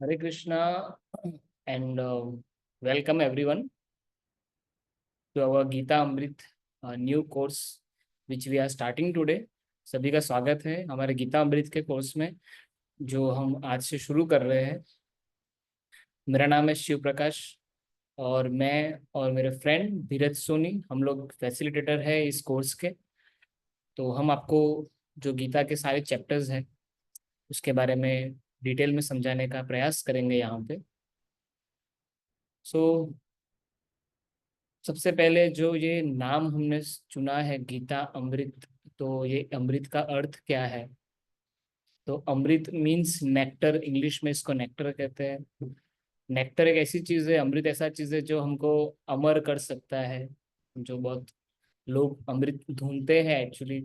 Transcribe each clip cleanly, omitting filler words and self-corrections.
Hare Krishna and welcome everyone to our Gita Amrit new course which we are starting today. सभी का स्वागत है हमारे गीता अमृत के कोर्स में जो हम आज से शुरू कर रहे हैं। मेरा नाम है शिव प्रकाश और मैं और मेरे फ्रेंड धीरज सोनी हम लोग फैसिलिटेटर है इस कोर्स के। तो हम आपको जो गीता के सारे चैप्टर्स हैं उसके बारे में डिटेल में समझाने का प्रयास करेंगे यहाँ पे। सो सबसे पहले जो ये नाम हमने चुना है गीता अमृत, तो ये अमृत का अर्थ क्या है? तो अमृत मीन्स नेक्टर, इंग्लिश में इसको नेक्टर कहते हैं। नेक्टर एक ऐसी चीज है, अमृत ऐसा चीज है जो हमको अमर कर सकता है। जो बहुत लोग अमृत ढूंढते हैं एक्चुअली।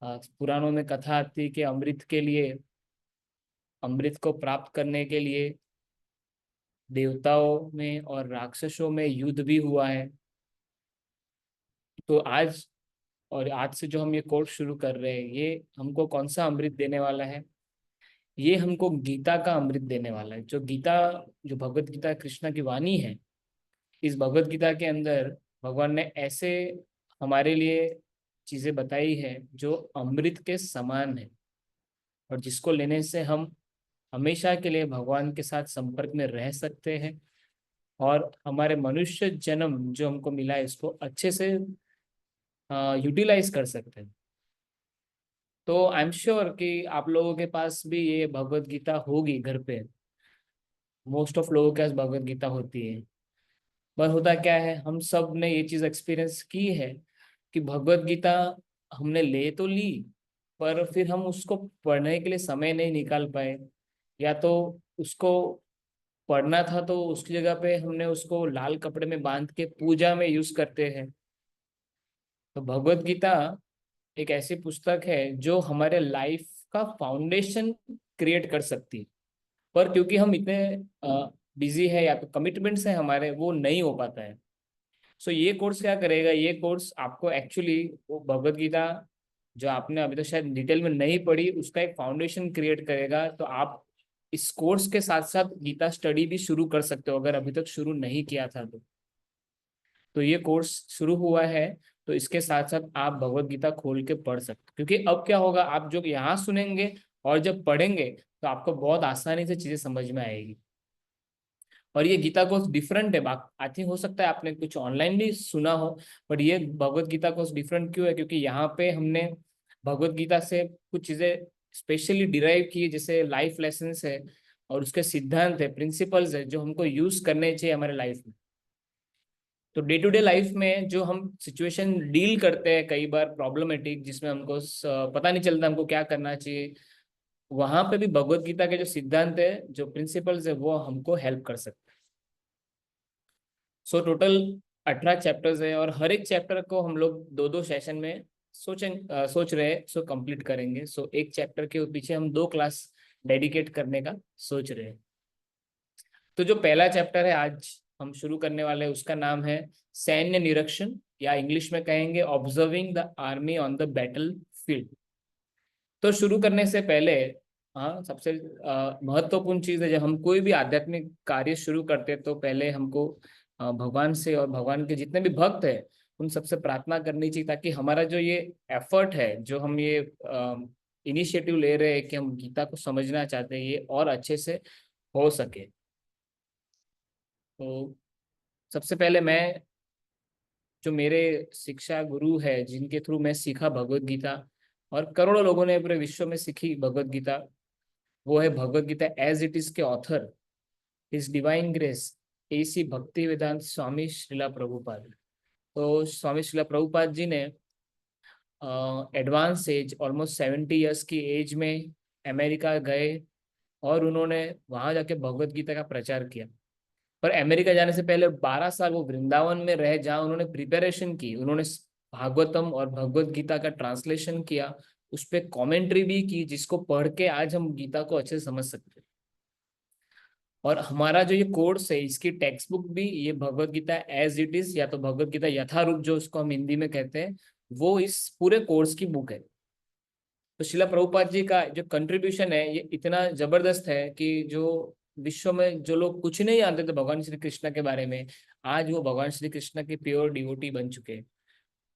पुराणों में कथा आती है कि अमृत के लिए, अमृत को प्राप्त करने के लिए देवताओं में और राक्षसों में युद्ध भी हुआ है। तो आज से जो हम ये कोर्स शुरू कर रहे हैं ये हमको कौन सा अमृत देने वाला है? ये हमको गीता का अमृत देने वाला है। जो गीता, जो भगवत गीता कृष्ण की वाणी है, इस भगवत गीता के अंदर भगवान ने ऐसे हमारे लिए चीजें बताई है जो अमृत के समान है और जिसको लेने से हम हमेशा के लिए भगवान के साथ संपर्क में रह सकते हैं और हमारे मनुष्य जन्म जो हमको मिला है इसको अच्छे से यूटिलाइज कर सकते हैं। तो आई एम श्योर कि आप लोगों के पास भी ये भगवत गीता होगी घर पे। मोस्ट ऑफ लोगों के पास भगवत गीता होती है। पर होता क्या है, हम सब ने ये चीज एक्सपीरियंस की है कि भगवत गीता हमने ले तो ली पर फिर हम उसको पढ़ने के लिए समय नहीं निकाल पाए, या तो उसको पढ़ना था तो उसकी जगह पे हमने उसको लाल कपड़े में बांध के पूजा में यूज करते हैं। तो भगवत गीता एक ऐसी पुस्तक है जो हमारे लाइफ का फाउंडेशन क्रिएट कर सकती है। पर क्योंकि हम इतने बिजी है या तो कमिटमेंट्स है हमारे, वो नहीं हो पाता है। सो ये कोर्स क्या करेगा, ये कोर्स आपको एक्चुअली वो भगवत गीता जो आपने अभी तक शायद डिटेल में नहीं पढ़ी उसका एक फाउंडेशन क्रिएट करेगा। तो आप इस कोर्स के साथ साथ गीता स्टडी भी शुरू कर सकते हो अगर अभी तक शुरू नहीं किया था तो ये कोर्स शुरू हुआ है। तो इसके साथ साथ आप भगवत गीता खोल के पढ़ सकते हो, क्योंकि अब क्या होगा, आप जो यहाँ सुनेंगे और जब पढ़ेंगे तो आपको बहुत आसानी से चीजें समझ में आएगी। और ये गीता कोर्स डिफरेंट है। आई थिंक हो सकता है आपने कुछ ऑनलाइन भी सुना हो, बट ये भगवत गीता कोर्स डिफरेंट क्यों है? क्योंकि यहाँ पे हमने भगवत गीता से कुछ चीजें स्पेशली डिराइव की है, जैसे लाइफ लेसन्स है और उसके सिद्धांत है, प्रिंसिपल्स है जो हमको यूज करने चाहिए हमारे लाइफ में। तो डे टू डे लाइफ में जो हम सिचुएशन डील करते हैं कई बार प्रॉब्लमेटिक, जिसमें हमको पता नहीं चलता हमको क्या करना चाहिए, वहां पे भी भगवत गीता के जो सिद्धांत है, जो प्रिंसिपल्स है, वो हमको हेल्प कर सकते हैं। सो टोटल 18 चैप्टर्स है और हर एक चैप्टर को हम लोग दो दो सेशन में सोच रहे हैं सो कंप्लीट करेंगे। सो एक चैप्टर के पीछे हम 2 क्लास डेडिकेट करने का सोच रहे हैं। तो जो पहला चैप्टर है आज हम शुरू करने वाले हैं उसका नाम है सैन्य निरीक्षण, या इंग्लिश में कहेंगे observing the army on the battle field. तो शुरू करने से पहले, हाँ, सबसे महत्वपूर्ण चीज है, जब हम कोई भी आध्यात्मिक कार्य शुरू करते हैं तो पहले हमको भगवान से और भगवान के जितने भी भक्त हैं उन सबसे प्रार्थना करनी चाहिए, ताकि हमारा जो ये एफर्ट है, जो हम ये इनिशिएटिव ले रहे हैं कि हम गीता को समझना चाहते हैं, ये और अच्छे से हो सके। तो सबसे पहले मैं, जो मेरे शिक्षा गुरु है जिनके थ्रू मैं सीखा भगवत गीता और करोड़ों लोगों ने पूरे विश्व में सीखी भगवत गीता, वो है Bhagavad Gita as it is के author his divine grace AC भक्ति वेदांत स्वामी श्रीला प्रभुपाद। तो स्वामी श्रीला प्रभुपाद जी ने एडवांस एज ऑलमोस्ट 70 ईयर्स की एज में अमेरिका गए और उन्होंने वहां जाके भगवत गीता का प्रचार किया। पर अमेरिका जाने से पहले 12 साल वो वृंदावन में रहे, जहाँ उन्होंने प्रिपरेशन की। उन्होंने भागवतम और भगवत गीता का ट्रांसलेशन किया, उस पर कॉमेंट्री भी की, जिसको पढ़ के आज हम गीता को अच्छे से समझ सकते हैं। और हमारा जो ये कोर्स है इसकी टेक्स्ट बुक भी ये Bhagavad Gita as it is, या तो भगवत गीता यथारूप जो उसको हम हिंदी में कहते हैं, वो इस पूरे कोर्स की बुक है। तो शिला प्रभुपाद जी का जो कंट्रीब्यूशन है ये इतना जबरदस्त है कि जो विश्व में जो लोग कुछ नहीं जानते थे भगवान श्री कृष्ण के बारे में, आज वो भगवान श्री कृष्ण के प्योर डिवोटी बन चुके हैं।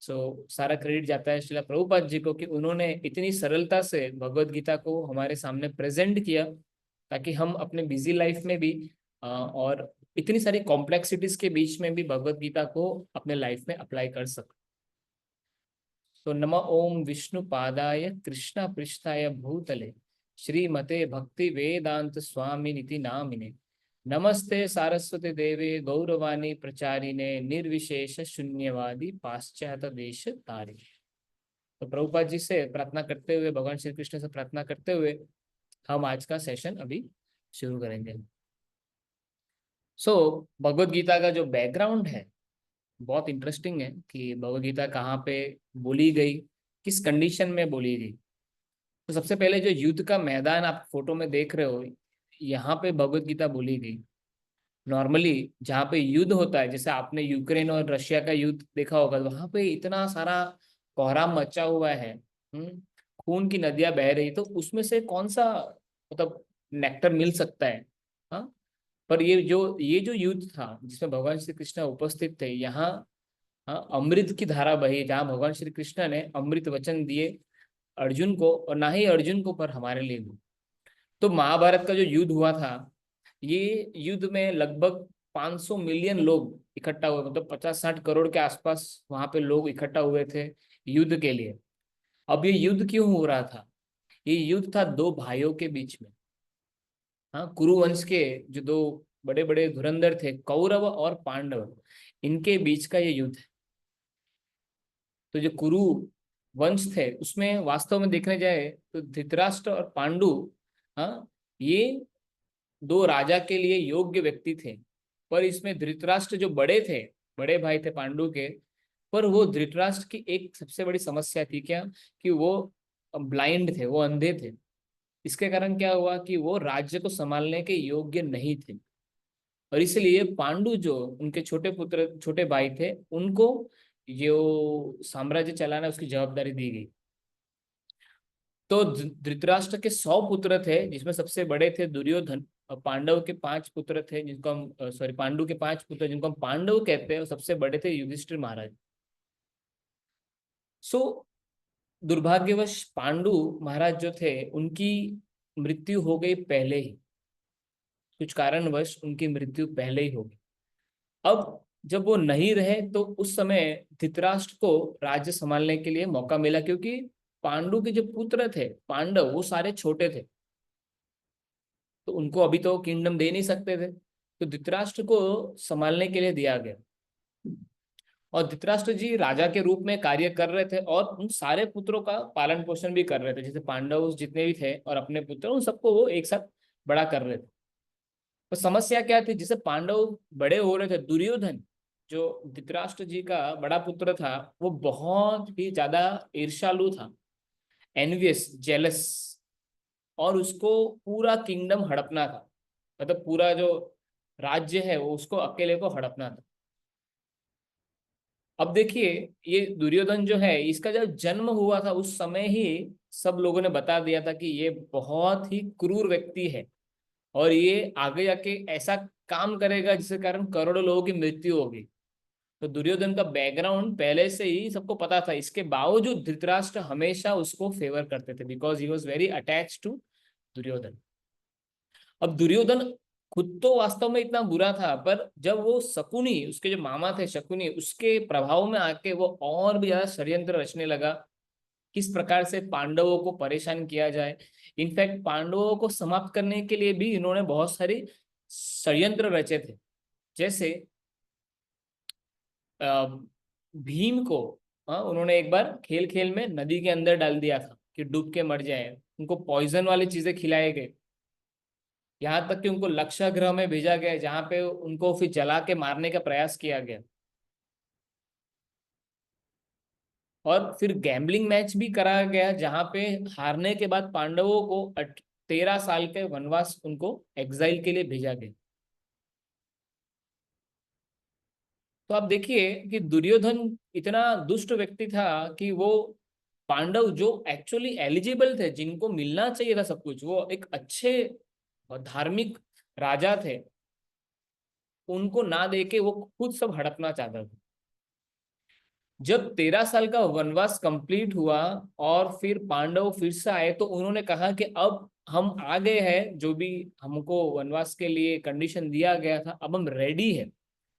सो सारा क्रेडिट जाता है श्रीला प्रभुपाद जी को कि उन्होंने इतनी सरलता से भगवत गीता को हमारे सामने प्रेजेंट किया, ताकि हम अपने बिजी लाइफ में भी और इतनी सारी कॉम्प्लेक्सिटीज के बीच में भी भगवत गीता को अपने लाइफ में अप्लाई कर सकें। तो नमः ओम विष्णु पादाय कृष्ण पृष्ठाय भूतले श्रीमते भक्ति वेदांत स्वामी निति नामिने नमस्ते सारस्वती देवे गौरवाणी प्रचारिणे निर्विशेष शून्यवादी पाश्चात्य देश तारिणे। तो प्रभुपाद जी से प्रार्थना करते हुए, भगवान श्री कृष्ण से प्रार्थना करते हुए हम आज का सेशन अभी शुरू करेंगे। भगवत गीता का जो बैकग्राउंड है बहुत इंटरेस्टिंग है कि भगवत गीता कहाँ पे बोली गई, किस कंडीशन में बोली गई। तो सबसे पहले जो युद्ध का मैदान आप फोटो में देख रहे हो, यहाँ पे भगवत गीता बोली गई। नॉर्मली जहाँ पे युद्ध होता है, जैसे आपने यूक्रेन और रशिया का युद्ध देखा होगा, वहां पे इतना सारा कोहराम मचा हुआ है, खून की नदियां बह रही, तो उसमें से कौन सा मतलब नेक्टर मिल सकता है। हाँ, पर ये जो युद्ध था जिसमें भगवान श्री कृष्ण उपस्थित थे, यहाँ हाँ अमृत की धारा बही, जहाँ भगवान श्री कृष्ण ने अमृत वचन दिए अर्जुन को, और ना ही अर्जुन को पर हमारे लिए भी। तो महाभारत का जो युद्ध हुआ था, ये युद्ध में लगभग 500 मिलियन लोग इकट्ठा हुए, मतलब 50-60 करोड़ के आसपास वहां पे लोग इकट्ठा हुए थे युद्ध के लिए। अब ये युद्ध क्यों हो रहा था? ये युद्ध था दो भाइयों के बीच में। हाँ, कुरुवंश के जो दो बड़े बड़े धुरंधर थे, कौरव और पांडव, इनके बीच का ये युद्ध है। तो जो कुरु वंश थे उसमें वास्तव में देखने जाए तो धृतराष्ट्र और पांडु, हाँ, ये दो राजा के लिए योग्य व्यक्ति थे। पर इसमें धृतराष्ट्र जो बड़े थे, बड़े भाई थे पांडु के, पर वो धृतराष्ट्र की एक सबसे बड़ी समस्या थी क्या, कि वो ब्लाइंड थे, वो अंधे थे। इसके कारण क्या हुआ कि वो राज्य को संभालने के योग्य नहीं थे, और इसलिए पांडु जो उनके छोटे पुत्र छोटे भाई थे, उनको जो साम्राज्य चलाना उसकी जवाबदारी दी गई। तो धृतराष्ट्र के 100 पुत्र थे, जिसमें सबसे बड़े थे दुर्योधन, और पांडव के 5 पुत्र थे जिनको हम सॉरी पांडु के 5 पुत्र जिनको हम पांडव कहते हैं, और सबसे बड़े थे युधिष्ठिर महाराज। सो दुर्भाग्यवश पांडु महाराज जो थे, उनकी मृत्यु हो गई पहले ही, कुछ कारणवश उनकी मृत्यु पहले ही हो गई। अब जब वो नहीं रहे तो उस समय धृतराष्ट्र को राज्य संभालने के लिए मौका मिला, क्योंकि पांडु के जो पुत्र थे पांडव, वो सारे छोटे थे, तो उनको अभी तो किंगडम दे नहीं सकते थे, तो धृतराष्ट्र को संभालने के लिए दिया गया। और धृतराष्ट्र जी राजा के रूप में कार्य कर रहे थे, और उन सारे पुत्रों का पालन पोषण भी कर रहे थे, जैसे पांडव जितने भी थे और अपने पुत्र, उन सबको वो एक साथ बड़ा कर रहे थे। तो समस्या क्या थी, जिसे पांडव बड़े हो रहे थे, दुर्योधन जो धृतराष्ट्र जी का बड़ा पुत्र था, वो बहुत ही ज्यादा ईर्ष्यालु था, एनवियस, जेलस, और उसको पूरा किंगडम हड़पना था, मतलब पूरा जो राज्य है वो उसको अकेले को हड़पना था। अब देखिए, ये दुर्योधन जो है, इसका जब जन्म हुआ था उस समय ही सब लोगों ने बता दिया था कि ये बहुत ही क्रूर व्यक्ति है, और ये आगे जाके ऐसा काम करेगा जिसके कारण करोड़ों लोगों की मृत्यु होगी। तो दुर्योधन का बैकग्राउंड पहले से ही सबको पता था, इसके बावजूद धृतराष्ट्र हमेशा उसको फेवर करते थे, because he was very attach to Duryodhana. अब दुर्योधन खुद तो वास्तव में इतना बुरा था, पर जब वो शकुनी, उसके जो मामा थे शकुनी, उसके प्रभाव में आके वो और भी ज्यादा षड्यंत्र रचने लगा, किस प्रकार से पांडवों को परेशान किया जाए। इनफैक्ट पांडवों को समाप्त करने के लिए भी इन्होंने बहुत सारे षड्यंत्र रचे थे। जैसे अ, भीम को उन्होंने एक बार खेल खेल में नदी के अंदर डाल दिया था कि डूब के मर जाए, उनको पॉइजन वाली चीजें खिलाए गए, यहाँ तक कि उनको लक्ष्य ग्रह में भेजा गया, जहाँ पे उनको फिर जला के मारने का प्रयास किया गया। और फिर गैम्बलिंग मैच भी कराया गया, जहाँ पे हारने के बाद पांडवों को 13 साल के वनवास, उनको एग्जाइल के लिए भेजा गया। तो आप देखिए कि दुर्योधन इतना दुष्ट व्यक्ति था कि वो पांडव जो एक्चुअली एलिजिबल थे, जिनको मिलना चाहिए था सब कुछ, वो एक अच्छे और धार्मिक राजा थे, उनको ना देके वो खुद सब हड़पना चाहता था। जब 13 साल का वनवास कंप्लीट हुआ और फिर पांडव फिर से आए, तो उन्होंने कहा कि अब हम आ गए हैं, जो भी हमको वनवास के लिए कंडीशन दिया गया था, अब हम रेडी है,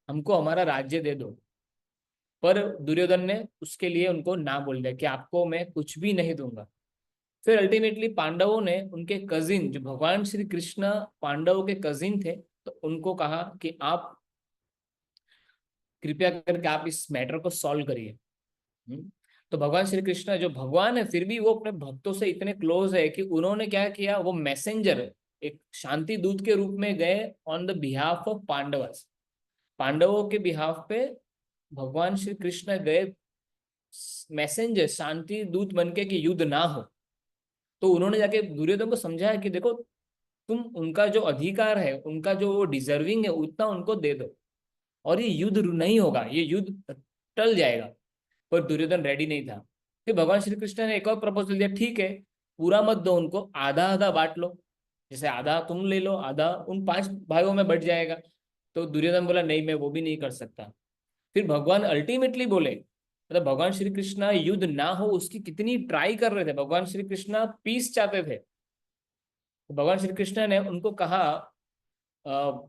हमको हमारा राज्य दे दो। पर दुर्योधन ने उसके लिए उनको ना बोल दिया कि आपको मैं कुछ भी नहीं दूंगा। फिर अल्टीमेटली पांडवों ने उनके कजिन, जो भगवान श्री कृष्ण पांडवों के कजिन थे, तो उनको कहा कि आप कृपया करके आप इस मैटर को सॉल्व करिए। तो भगवान श्री कृष्ण जो भगवान है, फिर भी वो अपने भक्तों से इतने क्लोज है कि उन्होंने क्या किया, वो मैसेंजर, एक शांति दूत के रूप में गए on the behalf of Pandavas. पांडवों के बिहाफ पे भगवान श्री कृष्ण गए मैसेंजर, शांति दूत बनके कि युद्ध ना हो। तो उन्होंने जाके दुर्योधन को समझाया कि देखो, तुम उनका जो अधिकार है, उनका जो वो डिजर्विंग है, उतना उनको दे दो, और ये युद्ध नहीं होगा, ये युद्ध टल जाएगा। पर दुर्योधन रेडी नहीं था। फिर भगवान श्री कृष्ण ने एक और प्रपोजल दिया, ठीक है, पूरा मत दो उनको, आधा आधा बांट लो, जैसे आधा तुम ले लो, आधा उन 5 भाइयों में बट जाएगा। तो दुर्योधन बोला नहीं, मैं वो भी नहीं कर सकता। फिर भगवान अल्टीमेटली बोले, मतलब भगवान श्री कृष्ण युद्ध ना हो उसकी कितनी ट्राई कर रहे थे, भगवान श्री कृष्ण पीस चाहते थे। तो भगवान श्री कृष्ण ने उनको कहा, "अ,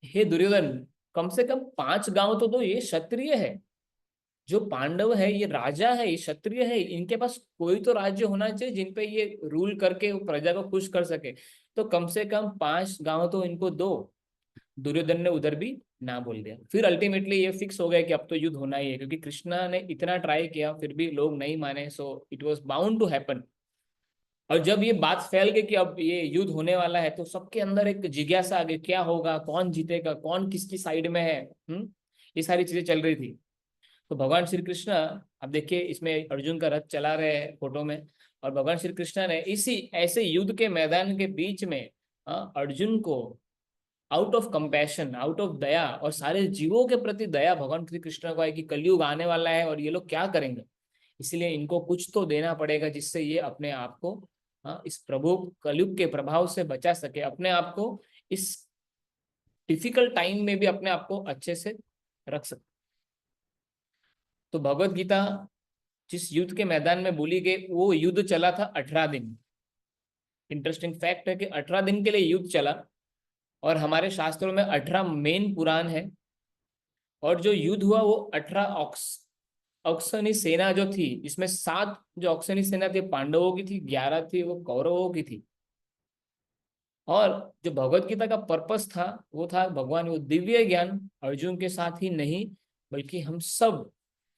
हे दुर्योधन, कम से कम 5 गांव तो दो, ये क्षत्रिय है, जो पांडव है ये राजा है, ये क्षत्रिय है, इनके पास कोई तो राज्य होना चाहिए जिन पे ये रूल करके प्रजा को खुश कर सके, तो कम से कम 5 गांव तो इनको दो।" दुर्योधन ने उधर भी ना बोल दिया। फिर अल्टीमेटली ये फिक्स हो गया कि अब तो युद्ध होना ही है, क्योंकि कृष्णा ने इतना ट्राई किया फिर भी लोग नहीं माने, so it was bound to happen. और जब ये बात फैल गई कि अब ये युद्ध होने वाला है, तो सबके अंदर एक जिज्ञासा आ गई, क्या होगा, कौन जीतेगा, कौन किसकी साइड में है। ये सारी चीजें चल रही थी। तो भगवान श्री कृष्ण, अब देखिए इसमें अर्जुन का रथ चला रहे हैं फोटो में, और भगवान श्री कृष्ण ने इसी ऐसे युद्ध के मैदान के बीच में अर्जुन को out of compassion, out of दया और सारे जीवों के प्रति दया भगवान श्री कृष्ण को है कि कलयुग आने वाला है और ये लोग क्या करेंगे, इसलिए इनको कुछ तो देना पड़ेगा जिससे ये अपने आप को इस प्रभु कलयुग के प्रभाव से बचा सके, अपने आप को इस डिफिकल्ट टाइम में भी अपने आप को अच्छे से रख सके। तो भगवत गीता जिस युद्ध के मैदान में बोली गई, वो युद्ध चला था 18 दिन। इंटरेस्टिंग फैक्ट है कि 18 दिन के लिए युद्ध चला, और हमारे शास्त्रों में 18 मेन पुराण है। और जो युद्ध हुआ वो 18 अक्सनी सेना जो थी, इसमें 7 जो अक्सनी सेना थी पांडवों की थी, 11 थी वो कौरवों की थी। और जो भगवत गीता का पर्पस था, वो था भगवान वो दिव्य ज्ञान अर्जुन के साथ ही नहीं, बल्कि हम सब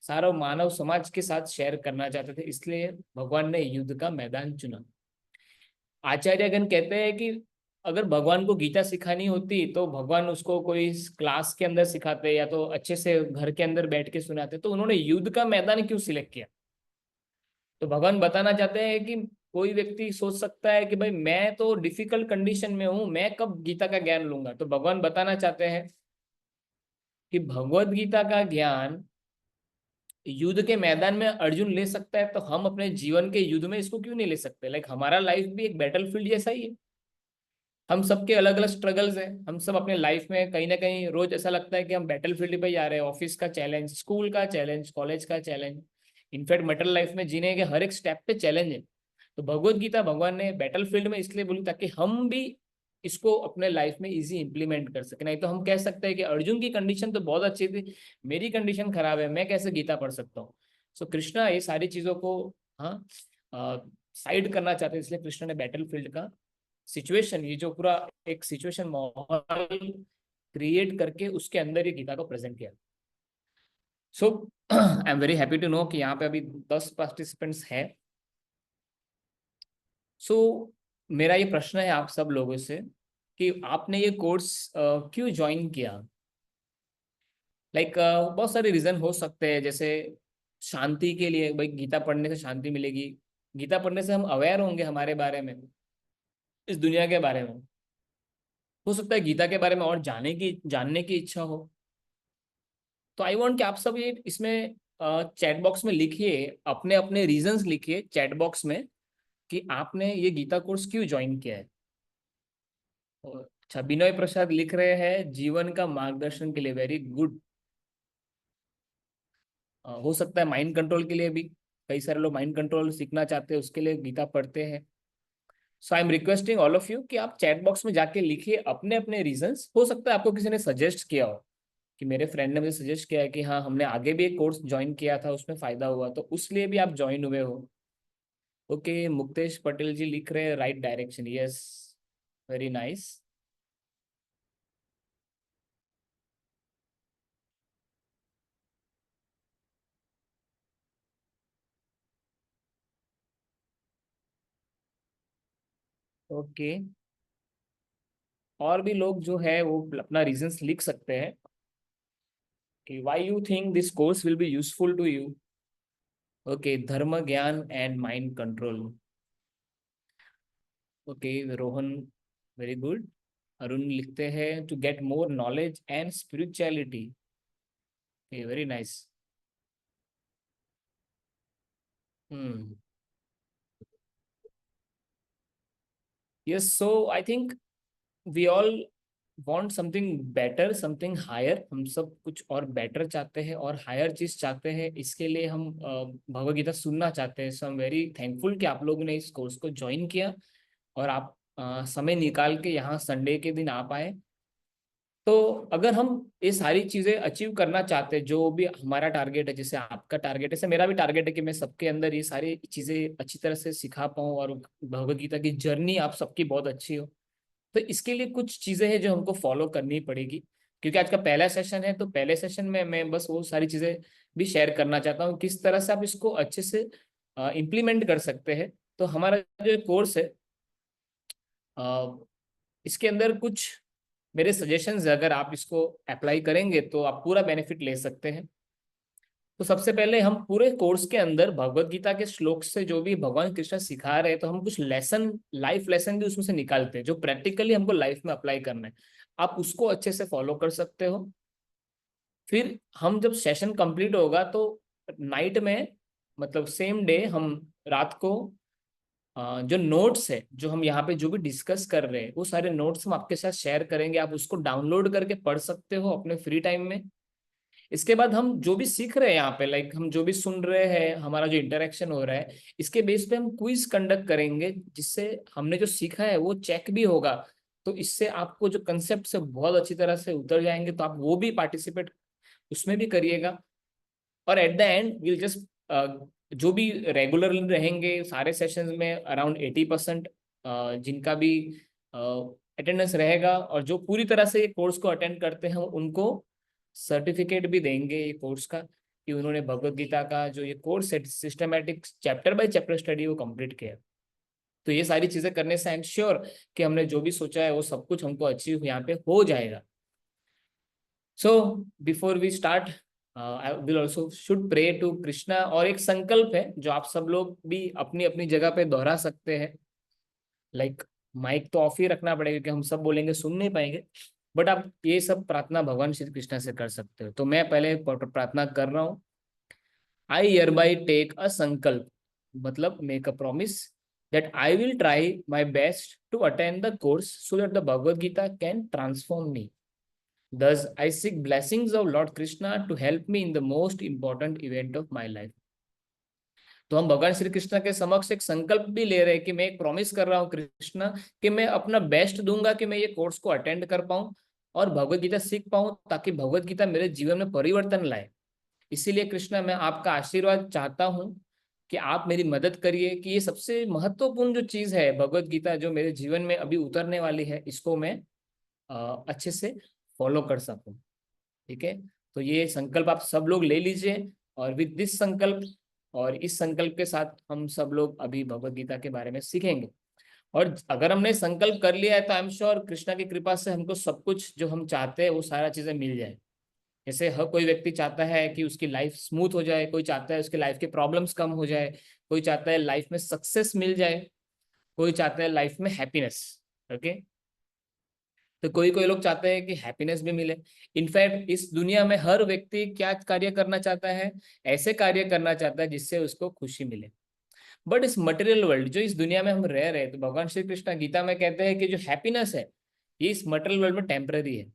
सारा मानव समाज के साथ शेयर करना चाहते थे, इसलिए भगवान ने युद्ध का मैदान चुना। आचार्यगण कहते हैं कि अगर भगवान को गीता सिखानी होती तो भगवान उसको कोई क्लास के अंदर सिखाते, या तो अच्छे से घर के अंदर बैठ के सुनाते, तो उन्होंने युद्ध का मैदान क्यों सिलेक्ट किया। तो भगवान बताना चाहते हैं कि कोई व्यक्ति सोच सकता है कि भाई मैं तो डिफिकल्ट कंडीशन में हूं, मैं कब गीता का ज्ञान लूंगा। तो भगवान बताना चाहते हैं कि भगवत गीता का ज्ञान युद्ध के मैदान में अर्जुन ले सकता है, तो हम अपने जीवन के युद्ध में इसको क्यों नहीं ले सकते। लाइक हमारा लाइफ भी एक बैटलफील्ड जैसा ही है। हम सबके अलग अलग स्ट्रगल्स हैं, हम सब अपने लाइफ में कहीं ना कहीं रोज ऐसा लगता है कि हम बैटलफील्ड पे जा रहे हैं। ऑफिस का चैलेंज, स्कूल का चैलेंज, कॉलेज का चैलेंज, इनफैक्ट मटल लाइफ में जीने के हर एक स्टेप पे चैलेंज है। तो भगवत गीता भगवान ने बैटलफील्ड में इसलिए बोली ताकि हम भी इसको अपने लाइफ में इजी इंप्लीमेंट कर सके। नहीं तो हम कह सकते हैं कि अर्जुन की कंडीशन तो बहुत अच्छी थी, मेरी कंडीशन खराब है, मैं कैसे गीता पढ़ सकता हूँ। सो कृष्णा ये सारी चीजों को हाँ साइड करना चाहते हैं, इसलिए कृष्ण ने बैटलफील्ड का सिचुएशन, ये जो पूरा एक सिचुएशन माहौल क्रिएट करके उसके अंदर ये गीता को प्रेजेंट किया। So I am very happy to know कि यहाँ पे अभी 10 पार्टिसिपेंट्स हैं। सो मेरा ये प्रश्न है आप सब लोगों से कि आपने ये कोर्स क्यों ज्वाइन किया। लाइक बहुत सारे रीजन हो सकते हैं, जैसे शांति के लिए, भाई गीता पढ़ने से शांति मिलेगी, गीता पढ़ने से हम अवेयर होंगे हमारे बारे में, इस दुनिया के बारे में। हो सकता है गीता के बारे में और जानने की इच्छा हो। तो आई वांट कि आप सब ये इसमें चैट बॉक्स में लिखिए, अपने अपने रीजंस लिखिए चैट बॉक्स में कि आपने ये गीता कोर्स क्यों ज्वाइन किया है। अच्छा, बिनोय प्रसाद लिख रहे हैं जीवन का मार्गदर्शन के लिए, वेरी गुड। हो सकता है माइंड कंट्रोल के लिए भी, कई सारे लोग माइंड कंट्रोल सीखना चाहते हैं, उसके लिए गीता पढ़ते हैं। So I am requesting all of you कि आप चैट बॉक्स में जाके लिखिए अपने अपने रीजंस। हो सकता है आपको किसी ने सजेस्ट किया हो, कि मेरे फ्रेंड ने मुझे सजेस्ट किया है कि हाँ हमने आगे भी एक कोर्स ज्वाइन किया था, उसमें फायदा हुआ, तो उसलिए भी आप ज्वाइन हुए हो। ओके, मुक्तेश पटेल जी लिख रहे हैं right direction, yes, very nice. Okay, और भी लोग जो है वो अपना रीजंस लिख सकते हैं कि why you think this course will be useful to you. Okay, dharma gyan and mind control. Okay Rohan, very good. Arun लिखते हैं to get more knowledge and spirituality. Very nice. Hmm, yes, so I think we all want something better, something higher. हम सब कुछ और better चाहते हैं और higher चीज चाहते हैं, इसके लिए हम भगवत गीता सुनना चाहते हैं। So I am very thankful कि आप लोगों ने इस कोर्स को ज्वाइन किया और आप समय निकाल के यहाँ संडे के दिन आ पाए। तो अगर हम ये सारी चीजें अचीव करना चाहते हैं, जो भी हमारा टारगेट है, जैसे आपका टारगेट है, जैसे मेरा भी टारगेट है कि मैं सबके अंदर ये सारी चीजें अच्छी तरह से सिखा पाऊँ और भगवत गीता की जर्नी आप सबकी बहुत अच्छी हो, तो इसके लिए कुछ चीजें हैं जो हमको फॉलो करनी पड़ेगी। क्योंकि आज का पहला सेशन है, तो पहले सेशन में मैं बस वो सारी चीजें भी शेयर करना चाहता हूँ, किस तरह से आप इसको अच्छे से इम्प्लीमेंट कर सकते हैं। तो हमारा जो कोर्स है, अ, इसके अंदर कुछ मेरे सजेशंस, अगर आप इसको अप्लाई करेंगे तो आप पूरा बेनिफिट ले सकते हैं। तो सबसे पहले हम पूरे कोर्स के अंदर भगवत गीता के श्लोक से जो भी भगवान कृष्ण सिखा रहे हैं, तो हम कुछ लेसन, लाइफ लेसन भी उसमें से निकालते हैं जो प्रैक्टिकली हमको लाइफ में अप्लाई करना है। आप उसको अच्छे से फॉलो कर सकते हो। फिर हम जब सेशन कंप्लीट होगा तो नाइट में, मतलब सेम डे, हम रात को जो नोट्स है, जो हम यहाँ पे जो भी डिस्कस कर रहे हैं, वो सारे नोट्स हम आपके साथ शेयर करेंगे। आप उसको डाउनलोड करके पढ़ सकते हो अपने फ्री टाइम में। इसके बाद हम जो भी सीख रहे हैं यहाँ पे, लाइक हम जो भी सुन रहे हैं, हमारा जो इंटरेक्शन हो रहा है, इसके बेस पे हम क्विज कंडक्ट करेंगे, जिससे हमने जो सीखा है वो चेक भी होगा। तो इससे आपको जो कंसेप्ट से बहुत अच्छी तरह से उतर जाएंगे, तो आप वो भी पार्टिसिपेट उसमें भी करिएगा। और at the end will just, जो भी रेगुलर रहेंगे सारे सेशंस में, अराउंड 80% जिनका भी अटेंडेंस रहेगा, और जो पूरी तरह से ये कोर्स को अटेंड करते हैं, उनको सर्टिफिकेट भी देंगे ये कोर्स का, कि उन्होंने भगवत गीता का जो ये कोर्स है, systematic chapter by chapter study, वो कंप्लीट किया। तो ये सारी चीजें करने से आई एम श्योर कि हमने जो भी सोचा है वो सब कुछ हमको अचीव यहाँ पे हो जाएगा। So before we start, I will also should pray to Krishna. और एक संकल्प है जो आप सब लोग भी अपनी अपनी जगह पे दोहरा सकते हैं। लाइक माइक तो ऑफ ही रखना पड़ेगा, क्योंकि हम सब बोलेंगे सुन नहीं पाएंगे, बट आप ये सब प्रार्थना भगवान श्री कृष्ण से कर सकते हो। तो मैं पहले प्रार्थना कर रहा हूँ। I hereby take a sankalp, मतलब make a promise, that I will try my best to attend the course so that the Bhagavad Gita can transform me. Thus, I seek blessings of Lord Krishna to help me in the most important event of my life. तो हम भगवान श्री कृष्ण के समक्ष एक संकल्प भी ले रहे हैं कि मैं एक प्रॉमिस कर रहा हूँ कृष्ण, कि मैं अपना बेस्ट दूंगा कि मैं ये कोर्स को अटेंड कर पाऊँ और भगवत गीता सीख पाऊँ, ताकि भगवत गीता मेरे जीवन में परिवर्तन लाए। इसीलिए कृष्ण, मैं आपका आशीर्वाद चाहता हूँ कि आप मेरी मदद करिए कि ये सबसे महत्वपूर्ण जो चीज है भगवत गीता, जो मेरे जीवन में अभी उतरने वाली है, इसको मैं अच्छे से फॉलो कर सकूं। ठीक है, तो ये संकल्प आप सब लोग ले लीजिए। और विद दिस संकल्प, और इस संकल्प के साथ हम सब लोग अभी भगवत गीता के बारे में सीखेंगे। और अगर हमने संकल्प कर लिया है, तो आई एम श्योर कृष्णा की कृपा से हमको सब कुछ जो हम चाहते हैं वो सारा चीजें मिल जाए। जैसे हर कोई व्यक्ति चाहता है कि उसकी लाइफ स्मूथ हो जाए, कोई चाहता है उसकी लाइफ के प्रॉब्लम्स कम हो जाए, कोई चाहता है लाइफ में सक्सेस मिल जाए, कोई चाहता है लाइफ में हैप्पीनेस। ओके, तो कोई कोई लोग चाहते हैं कि हैप्पीनेस भी मिले। इनफैक्ट इस दुनिया में हर व्यक्ति क्या कार्य करना चाहता है, ऐसे कार्य करना चाहता है जिससे उसको खुशी मिले। बट इस मटेरियल वर्ल्ड, जो इस दुनिया में हम रह रहे हैं, तो भगवान श्री कृष्ण गीता में कहते हैं कि जो हैप्पीनेस है, ये इस मटेरियल वर्ल्ड में टेम्पररी है।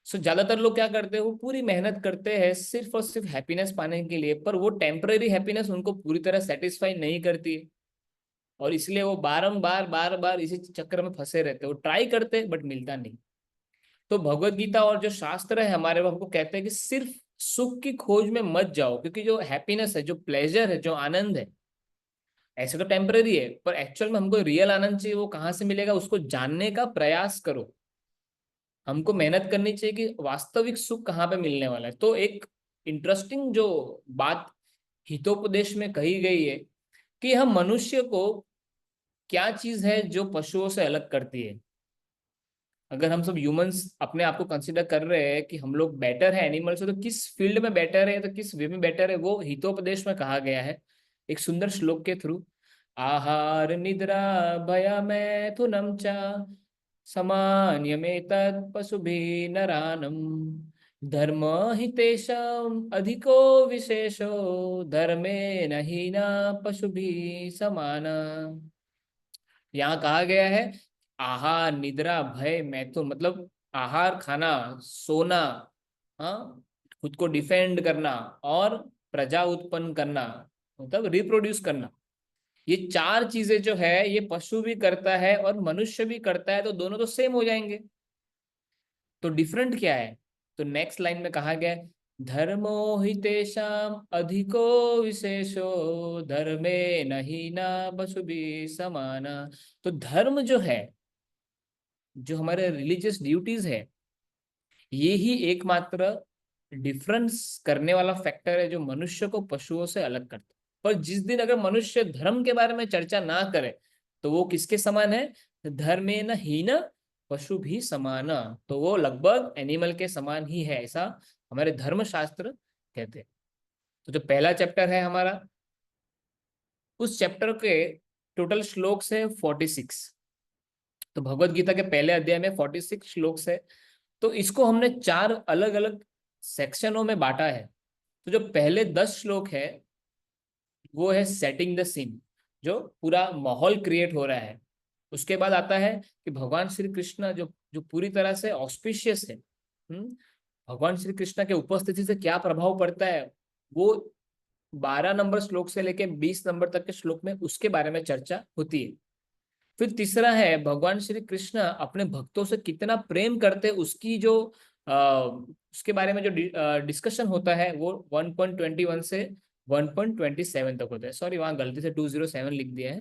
सो ज्यादातर लोग क्या करते हैं, वो पूरी मेहनत करते हैं सिर्फ और सिर्फ हैप्पीनेस पाने के लिए, पर वो टेम्पररी हैप्पीनेस उनको पूरी तरह सेटिस्फाई नहीं करती है, और इसलिए वो बारंबार बार बार इसी चक्कर में फंसे रहते हैं। वो ट्राई करते हैं बट मिलता नहीं। तो भगवत गीता और जो शास्त्र है हमारे, वो हमको कहते हैं कि सिर्फ सुख की खोज में मत जाओ, क्योंकि जो हैप्पीनेस है, जो प्लेजर है, जो आनंद है, ऐसे तो टेम्पररी है, पर एक्चुअल में हमको रियल आनंद चाहिए, वो कहाँ से मिलेगा, उसको जानने का प्रयास करो। हमको मेहनत करनी चाहिए कि वास्तविक सुख कहाँ पे मिलने वाला है। तो एक इंटरेस्टिंग जो बात हितोपदेश में कही गई है कि हम मनुष्य को क्या चीज है जो पशुओं से अलग करती है। अगर हम सब ह्यूमंस अपने आप को कंसिडर कर रहे हैं कि हम लोग बेटर है एनिमल से, तो किस फील्ड में बेटर है, तो किस वे में बेटर है, वो हितोपदेश में कहा गया है एक सुंदर श्लोक के थ्रू। आहार निद्रा भयमैथुनं च समान्यमेतत् पशुभिः नरानं धर्म हितेषाम् अधिको विशेषो धर्मेण हीना पशुभिः समाना। यहाँ कहा गया है आहार निद्रा भय मैथुन, मतलब आहार खाना, सोना, हाँ, खुद को डिफेंड करना, और प्रजा उत्पन्न करना, मतलब रिप्रोड्यूस करना। ये चार चीजें जो है ये पशु भी करता है और मनुष्य भी करता है, तो दोनों तो सेम हो जाएंगे। तो डिफरेंट क्या है? तो नेक्स्ट लाइन में कहा गया है धर्मो हि तेषाम अधिको विशेषो धर्मे नहीं ना पशु भी समाना। तो धर्म जो है, जो हमारे रिलीजियस ड्यूटीज है, ये ही एकमात्र डिफरेंस करने वाला फैक्टर है जो मनुष्य को पशुओं से अलग करता है। पर जिस दिन अगर मनुष्य धर्म के बारे में चर्चा ना करे, तो वो किसके समान है? धर्मे न हीन पशु भी समाना। तो वो लगभग एनिमल के समान ही है, ऐसा हमारे धर्मशास्त्र कहते हैं। तो जो पहला चैप्टर है हमारा, उस चैप्टर के टोटल श्लोक है 46। तो भगवत गीता के पहले अध्याय में 46 श्लोक है। तो इसको हमने चार अलग अलग सेक्शनों में बांटा है। तो जो पहले 10 श्लोक है वो है सेटिंग द सीन, जो पूरा माहौल क्रिएट हो रहा है। उसके बाद आता है कि भगवान श्री कृष्ण जो जो पूरी तरह से ऑस्पिशियस है, भगवान श्री कृष्ण के उपस्थिति से क्या प्रभाव पड़ता है, वो 12 नंबर श्लोक से लेके 20 नंबर तक के श्लोक में उसके बारे में चर्चा होती है। फिर तीसरा है भगवान श्री कृष्ण अपने भक्तों से कितना प्रेम करते, उसकी जो उसके बारे में जो डिस्कशन होता है, वो 1.21 से 1.27 तक होता है। सॉरी, वहां गलती से 207 लिख दिया है।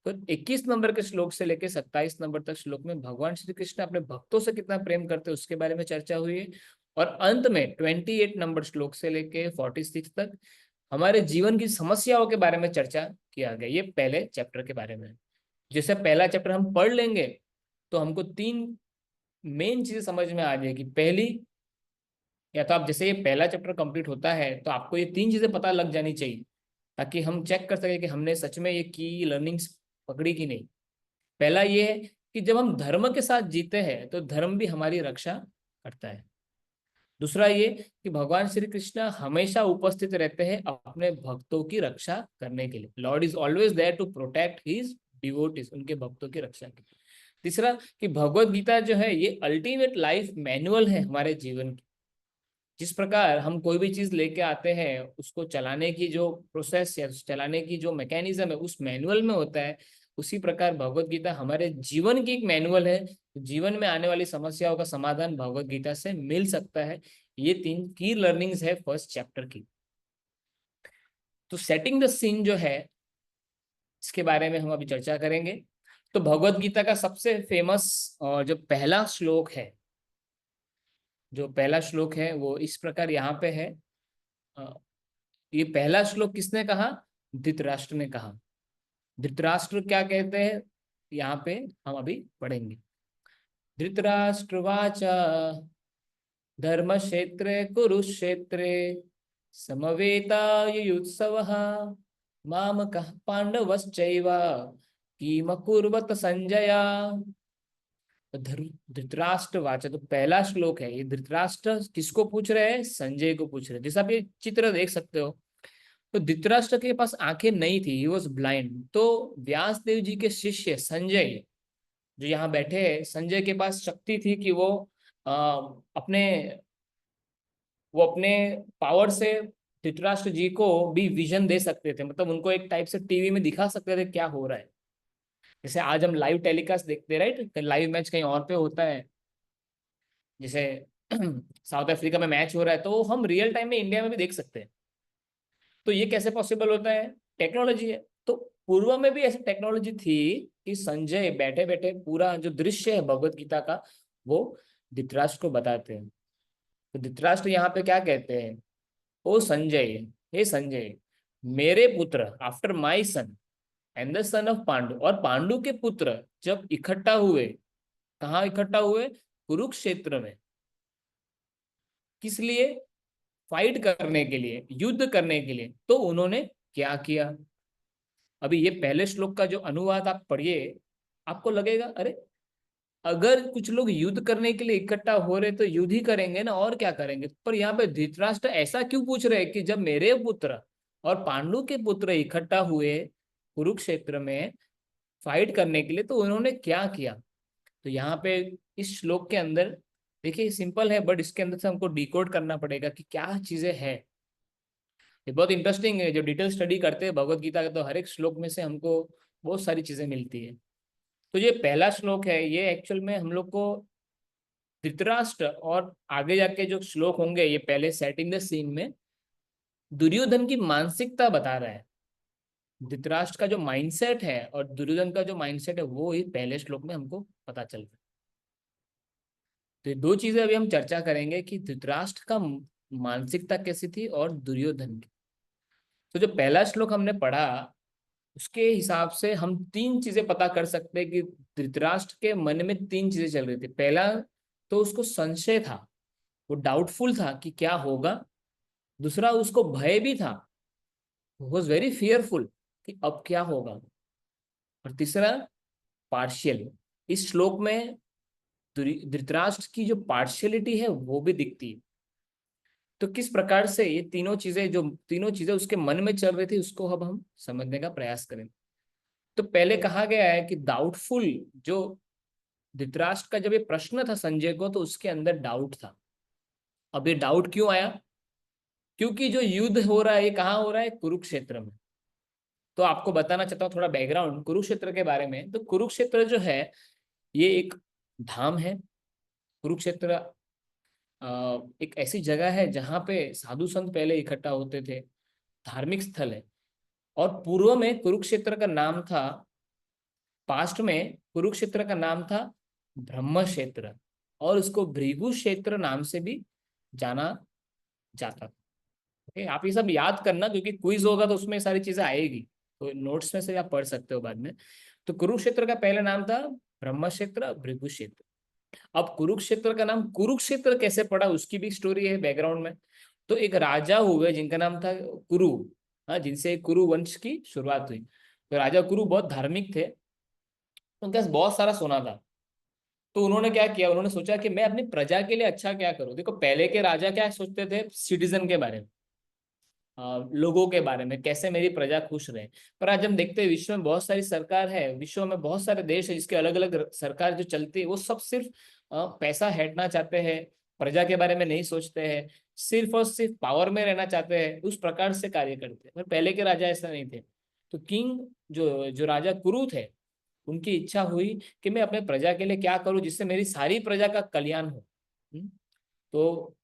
तो 21 नंबर के श्लोक से लेकर 27 नंबर तक श्लोक में भगवान श्री कृष्ण अपने भक्तों से कितना प्रेम करते हैं उसके बारे में चर्चा हुई है। और अंत में 28 नंबर श्लोक से लेके 46 तक हमारे जीवन की समस्याओं के बारे में चर्चा किया गया। ये पहले चैप्टर के बारे में। जैसे पहला चैप्टर हम पढ़ लेंगे तो हमको तीन मेन चीजें समझ में आ जाएगी। पहली, या तो आप जैसे ये पहला चैप्टर कंप्लीट होता है तो आपको ये तीन चीजें पता लग जानी चाहिए, ताकि हम चेक कर सके कि हमने सच में ये की लर्निंग्स पकड़ी कि नहीं। पहला ये है कि जब हम धर्म के साथ जीते हैं तो धर्म भी हमारी रक्षा करता है। दूसरा ये कि भगवान श्री कृष्ण हमेशा उपस्थित रहते हैं अपने भक्तों की रक्षा करने के लिए। Lord is always there to protect his devotees, उनके भक्तों की रक्षा के लिए। तीसरा कि भगवत गीता जो है ये अल्टीमेट लाइफ मैनुअल है हमारे जीवन की। जिस प्रकार हम कोई भी चीज लेके आते हैं, उसको चलाने की जो प्रोसेस या चलाने की जो मैकेनिज्म है उस मैनुअल में होता है, उसी प्रकार भगवत गीता हमारे जीवन की एक मैनुअल है। जीवन में आने वाली समस्याओं का समाधान भगवत गीता से मिल सकता है। ये तीन की लर्निंग्स है फर्स्ट चैप्टर की। तो सेटिंग द सीन जो है, इसके बारे में हम अभी चर्चा करेंगे। तो भगवत गीता का सबसे फेमस और जो पहला श्लोक है, जो पहला श्लोक है वो इस प्रकार यहाँ पे है। ये पहला श्लोक किसने कहा? धृतराष्ट्र ने कहा। धृतराष्ट्र क्या कहते हैं यहाँ पे हम अभी पढ़ेंगे। धृतराष्ट्रवाच धर्म क्षेत्रे कुरुक्षेत्रे समवेतायुत्सवः मामकः पांडवश्चैव किमकुर्वत संजय। धृतराष्ट्र वाचा, तो पहला श्लोक है ये। धृतराष्ट्र किसको पूछ रहे हैं? संजय को पूछ रहे हैं। जैसा आप ये चित्र देख सकते हो, तो धृतराष्ट्र के पास आंखें नहीं थी, ही वॉज ब्लाइंड। तो व्यास देव जी के शिष्य संजय जो यहाँ बैठे हैं, संजय के पास शक्ति थी कि अ, अपने वो अपने पावर से धृतराष्ट्र जी को भी विजन दे सकते थे, मतलब उनको एक टाइप से टीवी में दिखा सकते थे क्या हो रहा है। जैसे आज हम लाइव टेलीकास्ट देखते हैं, राइट, लाइव मैच कहीं और पे होता है, जैसे साउथ अफ्रीका में मैच हो रहा है तो हम रियल टाइम में इंडिया में भी देख सकते हैं। तो ये कैसे पॉसिबल होता है? टेक्नोलॉजी है। तो पूर्व में भी ऐसी टेक्नोलॉजी थी कि संजय बैठे बैठे पूरा जो दृश्य है भगवत गीता का वो धृतराष्ट्र को बताते हैं। तो धृतराष्ट्र यहाँ पे क्या कहते हैं, ओ संजय, हे संजय, मेरे पुत्र after my son and the son of Pandu, और पांडु के पुत्र जब इकट्ठा हुए, कहाँ इकट्ठा हुए? कुरुक्षेत्र में। किस लिए? फाइट करने के लिए, युद्ध करने के लिए। तो उन्होंने क्या किया? अभी ये पहले श्लोक का जो अनुवाद आप पढ़िए, आपको लगेगा अरे, अगर कुछ लोग युद्ध करने के लिए इकट्ठा हो रहे तो युद्ध ही करेंगे ना, और क्या करेंगे। पर यहाँ पे धृतराष्ट्र ऐसा क्यों पूछ रहे हैं कि जब मेरे पुत्र और पांडु के पुत्र इकट्ठा हुए कुरुक्षेत्र में फाइट करने के लिए तो उन्होंने क्या किया? तो यहाँ पे इस श्लोक के अंदर देखिए, सिंपल है बट इसके अंदर से हमको डिकोड करना पड़ेगा कि क्या चीजें हैं। ये बहुत इंटरेस्टिंग है, जो डिटेल स्टडी करते हैं भगवत गीता का तो हर एक श्लोक में से हमको बहुत सारी चीजें मिलती है। तो ये पहला श्लोक है, ये एक्चुअल में हम लोग को धृतराष्ट्र, और आगे जाके जो श्लोक होंगे ये पहले सेटिंग द सीन में दुर्योधन की मानसिकता बता रहा है। धृतराष्ट्र का जो माइंडसेट है और दुर्योधन का जो माइंडसेट है वो ही पहले श्लोक में हमको पता चल रहा है। तो ये दो चीजें अभी हम चर्चा करेंगे कि धृतराष्ट्र का मानसिकता कैसी थी और दुर्योधन की। तो जो पहला श्लोक हमने पढ़ा उसके हिसाब से हम तीन चीजें पता कर सकते हैं कि धृतराष्ट्र के मन में तीन चीजें चल रही थी। पहला तो उसको संशय था, वो डाउटफुल था कि क्या होगा। दूसरा उसको भय भी था, वॉज वेरी फियरफुल कि अब क्या होगा। और तीसरा पार्शियल, इस श्लोक में धृतराष्ट्र की जो पार्शियलिटी है वो भी दिखती है। तो किस प्रकार से ये तीनों चीजें उसके मन में चल रही थी उसको अब हम समझने का प्रयास करें। तो पहले कहा गया है कि डाउटफुल, जो धृतराष्ट्र का जब ये प्रश्न था संजय को तो उसके अंदर डाउट था। अब ये डाउट क्यों आया? क्योंकि जो युद्ध हो रहा है ये कहाँ हो रहा है? कुरुक्षेत्र में। तो आपको बताना चाहता हूँ थोड़ा बैकग्राउंड कुरुक्षेत्र के बारे में। तो कुरुक्षेत्र जो है ये एक धाम है। कुरुक्षेत्र एक ऐसी जगह है जहाँ पे साधु संत पहले इकट्ठा होते थे, धार्मिक स्थल है। और पूर्व में कुरुक्षेत्र का नाम था, पास्ट में कुरुक्षेत्र का नाम था ब्रह्म क्षेत्र, और उसको भृगु क्षेत्र नाम से भी जाना जाता था। ओके, आप ये सब याद करना क्योंकि क्विज होगा तो उसमें सारी चीजें आएगी, तो नोट्स में से आप पढ़ सकते हो बाद में। तो कुरुक्षेत्र का पहला नाम था ब्रह्म क्षेत्र, भृगु क्षेत्र। अब कुरुक्षेत्र का नाम कुरुक्षेत्र कैसे पड़ा उसकी भी स्टोरी है बैकग्राउंड में। तो एक राजा हुए जिनका नाम था कुरु, हाँ, जिनसे कुरु वंश की शुरुआत हुई। तो राजा कुरु बहुत धार्मिक थे, उनके पास बहुत सारा सोना था। तो उन्होंने क्या किया, उन्होंने सोचा कि मैं अपनी प्रजा के लिए अच्छा क्या करूं। देखो पहले के राजा क्या सोचते थे, सिटीजन के बारे में, लोगों के बारे में, कैसे मेरी प्रजा खुश रहे। पर आज हम देखते हैं विश्व में बहुत सारी सरकार है, विश्व में बहुत सारे देश है जिसके अलग अलग सरकार जो चलती है वो सब सिर्फ पैसा हैटना चाहते हैं, प्रजा के बारे में नहीं सोचते हैं, सिर्फ और सिर्फ पावर में रहना चाहते हैं, उस प्रकार से कार्य करते हैं। पर पहले के राजा ऐसा नहीं थे। तो किंग, जो जो राजा कुरु थे, उनकी इच्छा हुई कि मैं अपने प्रजा के लिए क्या करूं जिससे मेरी सारी प्रजा का कल्याण हो। तो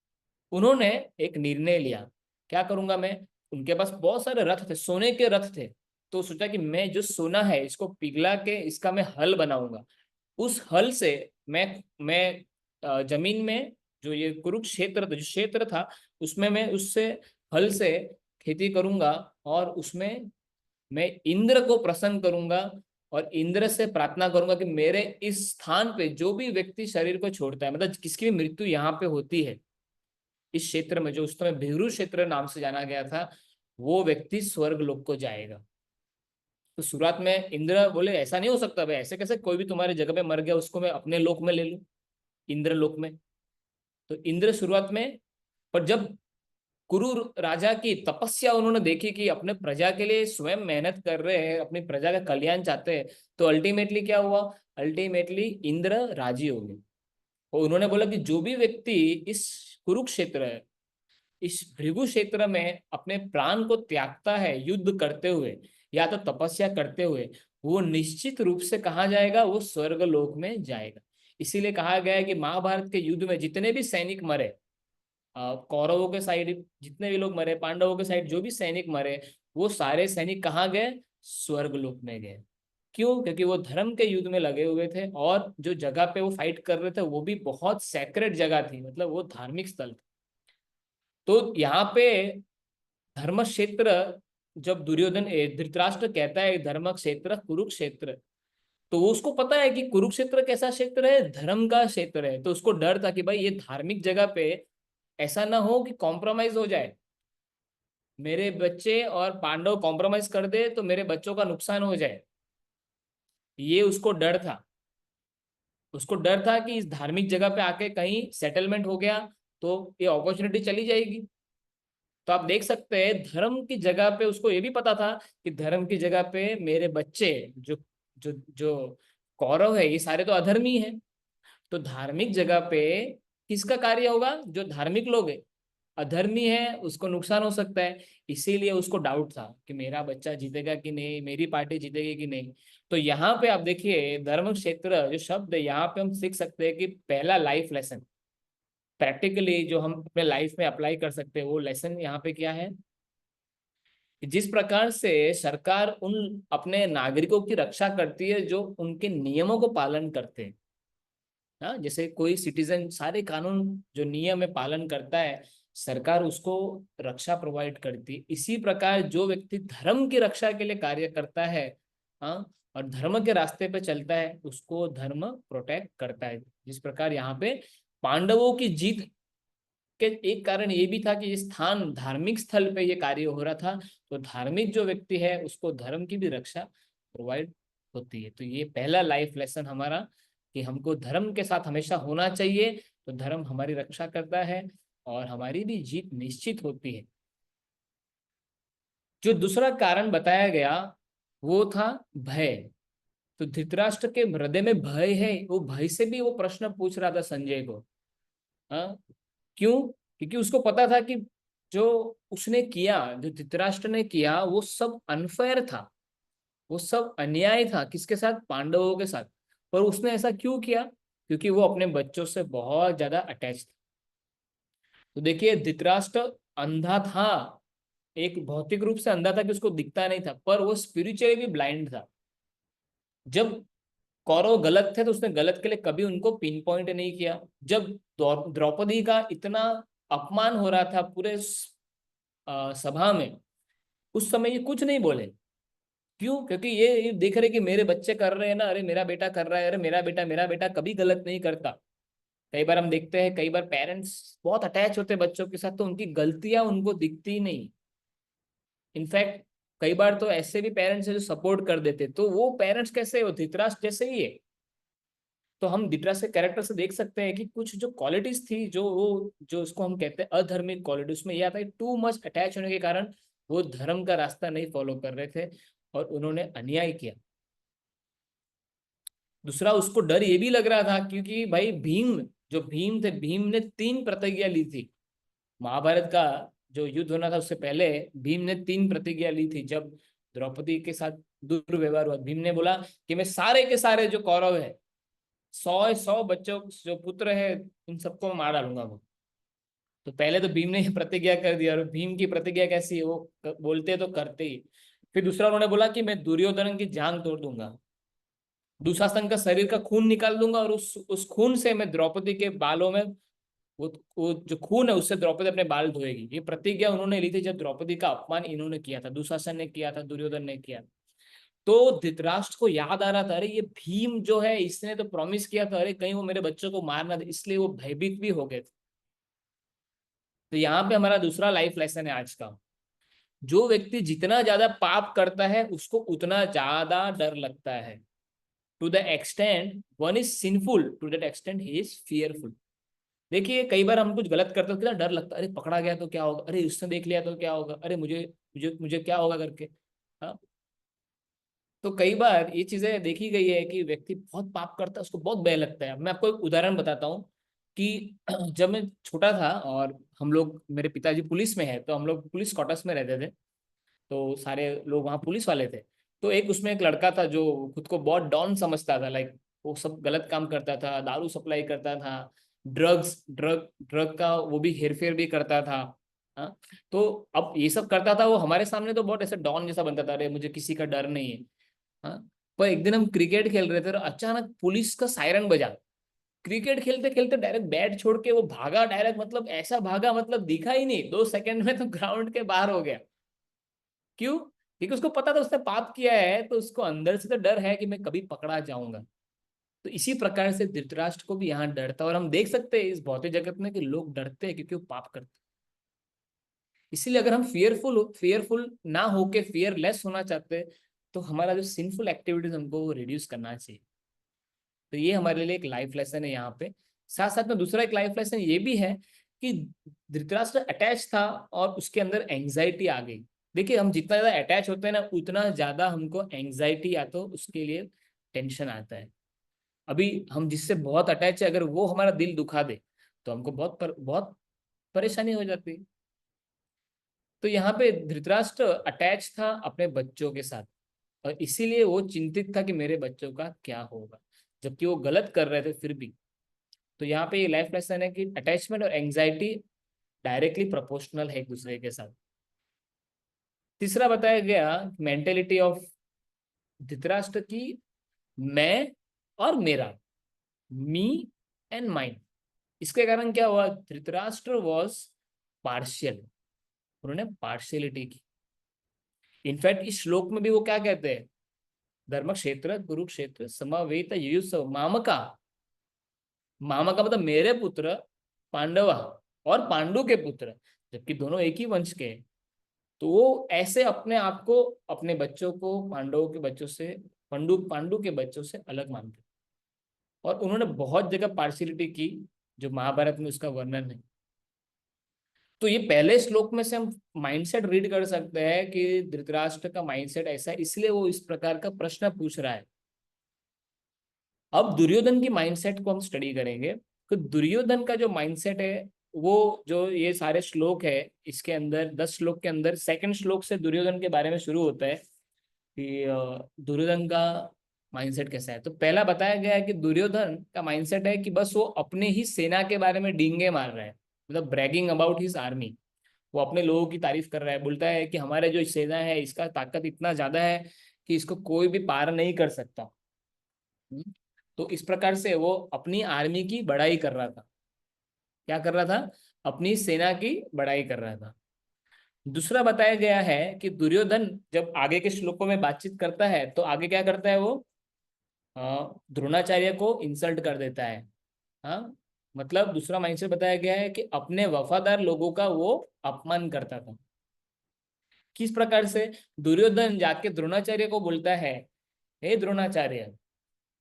उन्होंने एक निर्णय लिया, क्या करूंगा मैं। उनके पास बहुत सारे रथ थे, सोने के रथ थे। तो सोचा कि मैं जो सोना है इसको पिघला के इसका मैं हल बनाऊंगा। उस हल से मैं जमीन में जो ये कुरुक्षेत्र जो क्षेत्र था उसमें मैं उससे हल से खेती करूंगा, और उसमें मैं इंद्र को प्रसन्न करूंगा और इंद्र से प्रार्थना करूंगा कि मेरे इस स्थान पे जो भी व्यक्ति शरीर को छोड़ता है, मतलब किसकी भी मृत्यु यहाँ पे होती है इस क्षेत्र में, जो उस समय भिरू क्षेत्र नाम से जाना गया था, वो व्यक्ति स्वर्ग लोक को जाएगा। तो शुरुआत में इंद्र बोले ऐसा नहीं हो सकता भाई, ऐसे कैसे, कोई भी तुम्हारी जगह पे मर गया उसको मैं अपने लोक में ले लूं, इंद्र लोक में। तो इंद्र शुरुआत में, पर जब कुरु राजा की तपस्या उन्होंने देखी कि अपने प्रजा के लिए स्वयं मेहनत कर रहे हैं, अपनी प्रजा का कल्याण चाहते हैं, तो अल्टीमेटली क्या हुआ, अल्टीमेटली इंद्र राजी हो गए। और उन्होंने बोला कि जो भी व्यक्ति इस कुरुक्षेत्र, इस भृगु क्षेत्र में अपने प्राण को त्यागता है युद्ध करते हुए या तो तपस्या करते हुए, वो निश्चित रूप से कहा जाएगा, वो स्वर्ग लोक में जाएगा। इसीलिए कहा गया है कि महाभारत के युद्ध में जितने भी सैनिक मरे, कौरवों के साइड जितने भी लोग मरे, पांडवों के साइड जो भी सैनिक मरे, वो सारे सैनिक कहाँ गए, स्वर्ग लोक में गए। क्यों? क्योंकि वो धर्म के युद्ध में लगे हुए थे, और जो जगह पे वो फाइट कर रहे थे वो भी बहुत सैक्रेड जगह थी, मतलब वो धार्मिक स्थल था। तो यहाँ पे धर्म क्षेत्र, जब दुर्योधन धृतराष्ट्र कहता है धर्म क्षेत्र कुरुक्षेत्र, तो वो उसको पता है कि कुरुक्षेत्र कैसा क्षेत्र है, धर्म का क्षेत्र है। तो उसको डर था कि भाई ये धार्मिक जगह पे ऐसा ना हो कि कॉम्प्रोमाइज हो जाए, मेरे बच्चे और पांडव कॉम्प्रोमाइज कर दे तो मेरे बच्चों का नुकसान हो जाए। ये उसको डर था। उसको डर था कि इस धार्मिक जगह पे आके कहीं सेटलमेंट हो गया तो ये अपॉर्चुनिटी चली जाएगी। तो आप देख सकते हैं धर्म की जगह पे उसको ये भी पता था कि धर्म की जगह पे मेरे बच्चे, जो जो जो कौरव है, ये सारे तो अधर्मी हैं। तो धार्मिक जगह पे किसका कार्य होगा, जो धार्मिक लोग है, अधर्मी है उसको नुकसान हो सकता है। इसीलिए उसको डाउट था कि मेरा बच्चा जीतेगा कि नहीं, मेरी पार्टी जीतेगी कि नहीं। तो यहाँ पे आप देखिए धर्म क्षेत्र जो शब्द है, यहाँ पे हम सीख सकते हैं कि पहला लाइफ लेसन प्रैक्टिकली जो हम अपने लाइफ में अप्लाई कर सकते हैं, वो लेसन यहाँ पे क्या है कि जिस प्रकार से सरकार उन अपने नागरिकों की रक्षा करती है जो उनके नियमों को पालन करते हैं। हाँ, जैसे कोई सिटीजन सारे कानून जो नियम है पालन करता है, सरकार उसको रक्षा प्रोवाइड करती है। इसी प्रकार जो व्यक्ति धर्म की रक्षा के लिए कार्य करता है, हाँ, और धर्म के रास्ते पे चलता है, उसको धर्म प्रोटेक्ट करता है। जिस प्रकार यहाँ पे पांडवों की जीत के एक कारण ये भी था कि इस स्थान धार्मिक स्थल पे ये कार्य हो रहा था, तो धार्मिक जो व्यक्ति है उसको धर्म की भी रक्षा प्रोवाइड होती है। तो ये पहला लाइफ लेसन हमारा कि हमको धर्म के साथ हमेशा होना चाहिए, तो धर्म हमारी रक्षा करता है और हमारी भी जीत निश्चित होती है। जो दूसरा कारण बताया गया वो था भय। तो धृतराष्ट्र के हृदय में भय है, वो भय से भी वो प्रश्न पूछ रहा था संजय को। हाँ, क्यों? क्योंकि उसको पता था कि जो उसने किया, जो धृतराष्ट्र ने किया, वो सब अनफेयर था, वो सब अन्याय था। किसके साथ? पांडवों के साथ। पर उसने ऐसा क्यों किया? क्योंकि वो अपने बच्चों से बहुत ज्यादा अटैच था। तो देखिए धृतराष्ट्र अंधा था, एक भौतिक रूप से अंधा था कि उसको दिखता नहीं था, पर वो स्पिरिचुअली भी ब्लाइंड था। जब कौरव गलत थे तो उसने गलत के लिए कभी उनको पिन पॉइंट नहीं किया। जब द्रौपदी का इतना अपमान हो रहा था पूरे सभा में, उस समय ये कुछ नहीं बोले। क्यों? क्योंकि ये देख रहे कि मेरे बच्चे कर रहे हैं ना, अरे मेरा बेटा कर रहा है, अरे मेरा बेटा कभी गलत नहीं करता। कई बार हम देखते हैं, कई बार पेरेंट्स बहुत अटैच होते हैं बच्चों के साथ, तो उनकी गलतियां उनको दिखती नहीं। इनफैक्ट कई बार तो ऐसे भी पेरेंट्स है जो सपोर्ट कर देते, तो वो पेरेंट्स कैसे हो, धृतराष्ट्र जैसे ही है। तो हम धृतराष्ट्र के कैरेक्टर से देख सकते हैं कि कुछ जो क्वालिटीज थी, जो वो जो उसको हम कहते हैं अधर्मिक क्वालिटी, उसमें यह आता है टू मच अटैच होने के कारण वो धर्म का रास्ता नहीं फॉलो कर रहे थे और उन्होंने अन्याय किया। दूसरा, उसको डर ये भी लग रहा था क्योंकि भाई भीम, जो भीम थे, भीम ने 3 प्रतिज्ञा ली थी। महाभारत का जो युद्ध होना था उससे पहले भीम ने 3 प्रतिज्ञा ली थी। जब द्रौपदी के साथ दुर्व्यवहार हुआ, भीम ने बोला कि मैं सारे के सारे जो कौरव है, 100 बच्चों जो पुत्र है, उन सबको मार डालूंगा वो। तो पहले तो भीम ने ये प्रतिज्ञा कर दिया, और भीम की प्रतिज्ञा कैसी है, वो बोलते तो करते ही। फिर दूसरा उन्होंने बोला कि मैं दुर्योधन की जांग तोड़ दूंगा, दुशासन का शरीर का खून निकाल दूंगा, और उस खून से मैं द्रौपदी के बालों में, वो जो खून है उससे द्रौपदी अपने बाल धोएगी। ये प्रतिज्ञा उन्होंने ली थी जब द्रौपदी का अपमान इन्होंने किया था, दुशासन ने किया था, दुर्योधन ने किया। तो धृतराष्ट्र को याद आ रहा था, अरे ये भीम जो है इसने तो प्रॉमिस किया था, अरे कहीं वो मेरे बच्चों को मार ना दे, इसलिए वो भयभीत भी हो गए थे। तो यहाँ पे हमारा दूसरा लाइफ लेसन है आज का। जो व्यक्ति जितना ज्यादा पाप करता है उसको उतना ज्यादा डर लगता है। To the extent one is sinful, to that extent he is fearful. देखिए कई बार हम कुछ गलत करते हो कितना डर लगता है, अरे पकड़ा गया तो क्या होगा, अरे उसने देख लिया तो क्या होगा, अरे मुझे मुझे मुझे क्या होगा करके। हाँ, तो कई बार ये चीजें देखी गई है कि व्यक्ति बहुत पाप करता है, उसको बहुत भय लगता है। मैं आपको एक उदाहरण बताता हूँ कि जब मैं छोटा था और हम लोग, मेरे पिताजी पुलिस में है, तो हम लोग पुलिस क्वार्टर्स में रहते थे, तो सारे लोग वहाँ पुलिस वाले थे। तो एक उसमें एक लड़का था जो खुद को बहुत डॉन समझता था, लाइक वो सब गलत काम करता था, दारू सप्लाई करता था, ड्रग ड्रग का वो भी हेर फेर भी करता था। हाँ, तो अब ये सब करता था वो, हमारे सामने तो बहुत ऐसा डॉन जैसा बनता था, अरे मुझे किसी का डर नहीं है। हाँ, पर एक दिन हम क्रिकेट खेल रहे थे और अचानक पुलिस का सायरन बजा। क्रिकेट खेलते खेलते डायरेक्ट बैट छोड़ के वो भागा, डायरेक्ट मतलब ऐसा भागा, मतलब दिखा ही नहीं, 2 सेकंड में तो ग्राउंड के बाहर हो गया। क्यों? क्योंकि उसको पता था उसने पाप किया है, तो उसको अंदर से तो डर है कि मैं कभी पकड़ा जाऊंगा। तो इसी प्रकार से धृतराष्ट्र को भी यहाँ डर था, और हम देख सकते हैं इस भौतिक जगत में कि लोग डरते हैं क्योंकि वो पाप करते हैं। इसीलिए अगर हम फियरफुल फियरफुल ना होके फियरलेस होना चाहते हैं, तो हमारा जो सिंफुल एक्टिविटीज हमको वो रिड्यूस करना चाहिए। तो ये हमारे लिए एक लाइफ लेसन है यहाँ पे। साथ साथ में दूसरा एक लाइफ लेसन ये भी है कि धृतराष्ट्र अटैच था और उसके अंदर एंग्जाइटी आ गई। देखिए हम जितना ज्यादा अटैच होते हैं ना, उतना ज्यादा हमको एंग्जाइटी या तो उसके लिए टेंशन आता है। अभी हम जिससे बहुत अटैच है, अगर वो हमारा दिल दुखा दे तो हमको बहुत परेशानी हो जाती है। तो यहाँ पे धृतराष्ट्र अटैच था अपने बच्चों के साथ, और इसीलिए वो चिंतित था कि मेरे बच्चों का क्या होगा, जबकि वो गलत कर रहे थे फिर भी। तो यहाँ पे ये लाइफ लेसन है कि अटैचमेंट और एंग्जाइटी डायरेक्टली प्रोपोर्शनल है एक दूसरे के साथ। तीसरा बताया गया मेंटेलिटी ऑफ धृतराष्ट्र की, मैं और मेरा, मी एंड माइन। इसके कारण क्या हुआ, धृतराष्ट्र वॉज पार्शियल, उन्होंने पार्शियलिटी की। इनफैक्ट इस श्लोक में भी वो क्या कहते हैं, धर्म क्षेत्र कुरुक्षेत्र समवेत युयुत्सव मामका। मामा का मतलब मेरे पुत्र पांडवा और पांडु के पुत्र, जबकि दोनों एक ही वंश के हैं। तो वो ऐसे अपने आप को, अपने बच्चों को पांडवों के बच्चों से, पांडु पांडु के बच्चों से अलग मानते, और उन्होंने बहुत जगह पार्शियलिटी की, जो महाभारत में उसका वर्णन है। तो ये पहले श्लोक में से हम माइंडसेट रीड कर सकते हैं कि धृतराष्ट्र का माइंडसेट ऐसा है, इसलिए वो इस प्रकार का प्रश्न पूछ रहा है। अब दुर्योधन की माइंडसेट को हम स्टडी करेंगे। तो दुर्योधन का जो माइंडसेट है, वो जो ये सारे श्लोक है, इसके अंदर 10 श्लोक के अंदर सेकंड श्लोक से दुर्योधन के बारे में शुरू होता है कि दुर्योधन का माइंडसेट कैसा है। तो पहला बताया गया है कि दुर्योधन का माइंडसेट है कि बस वो अपने ही सेना के बारे में डींगे मार रहा है, मतलब ब्रैगिंग अबाउट हिज आर्मी। वो अपने लोगों की तारीफ कर रहा है, बोलता है कि हमारे जो सेना है इसका ताकत इतना ज्यादा है कि इसको कोई भी पार नहीं कर सकता। हम्म। तो इस प्रकार से वो अपनी आर्मी की बड़ाई कर रहा था। क्या कर रहा था? अपनी सेना की बड़ाई कर रहा था। दूसरा बताया गया है कि दुर्योधन जब आगे के श्लोकों में बातचीत करता है, तो आगे क्या करता है वो, द्रोणाचार्य को इंसल्ट कर देता है। हाँ, मतलब दूसरा माइंडसेट बताया गया है कि अपने वफादार लोगों का वो अपमान करता था। किस प्रकार से? दुर्योधन जाके द्रोणाचार्य को बोलता है, हे द्रोणाचार्य,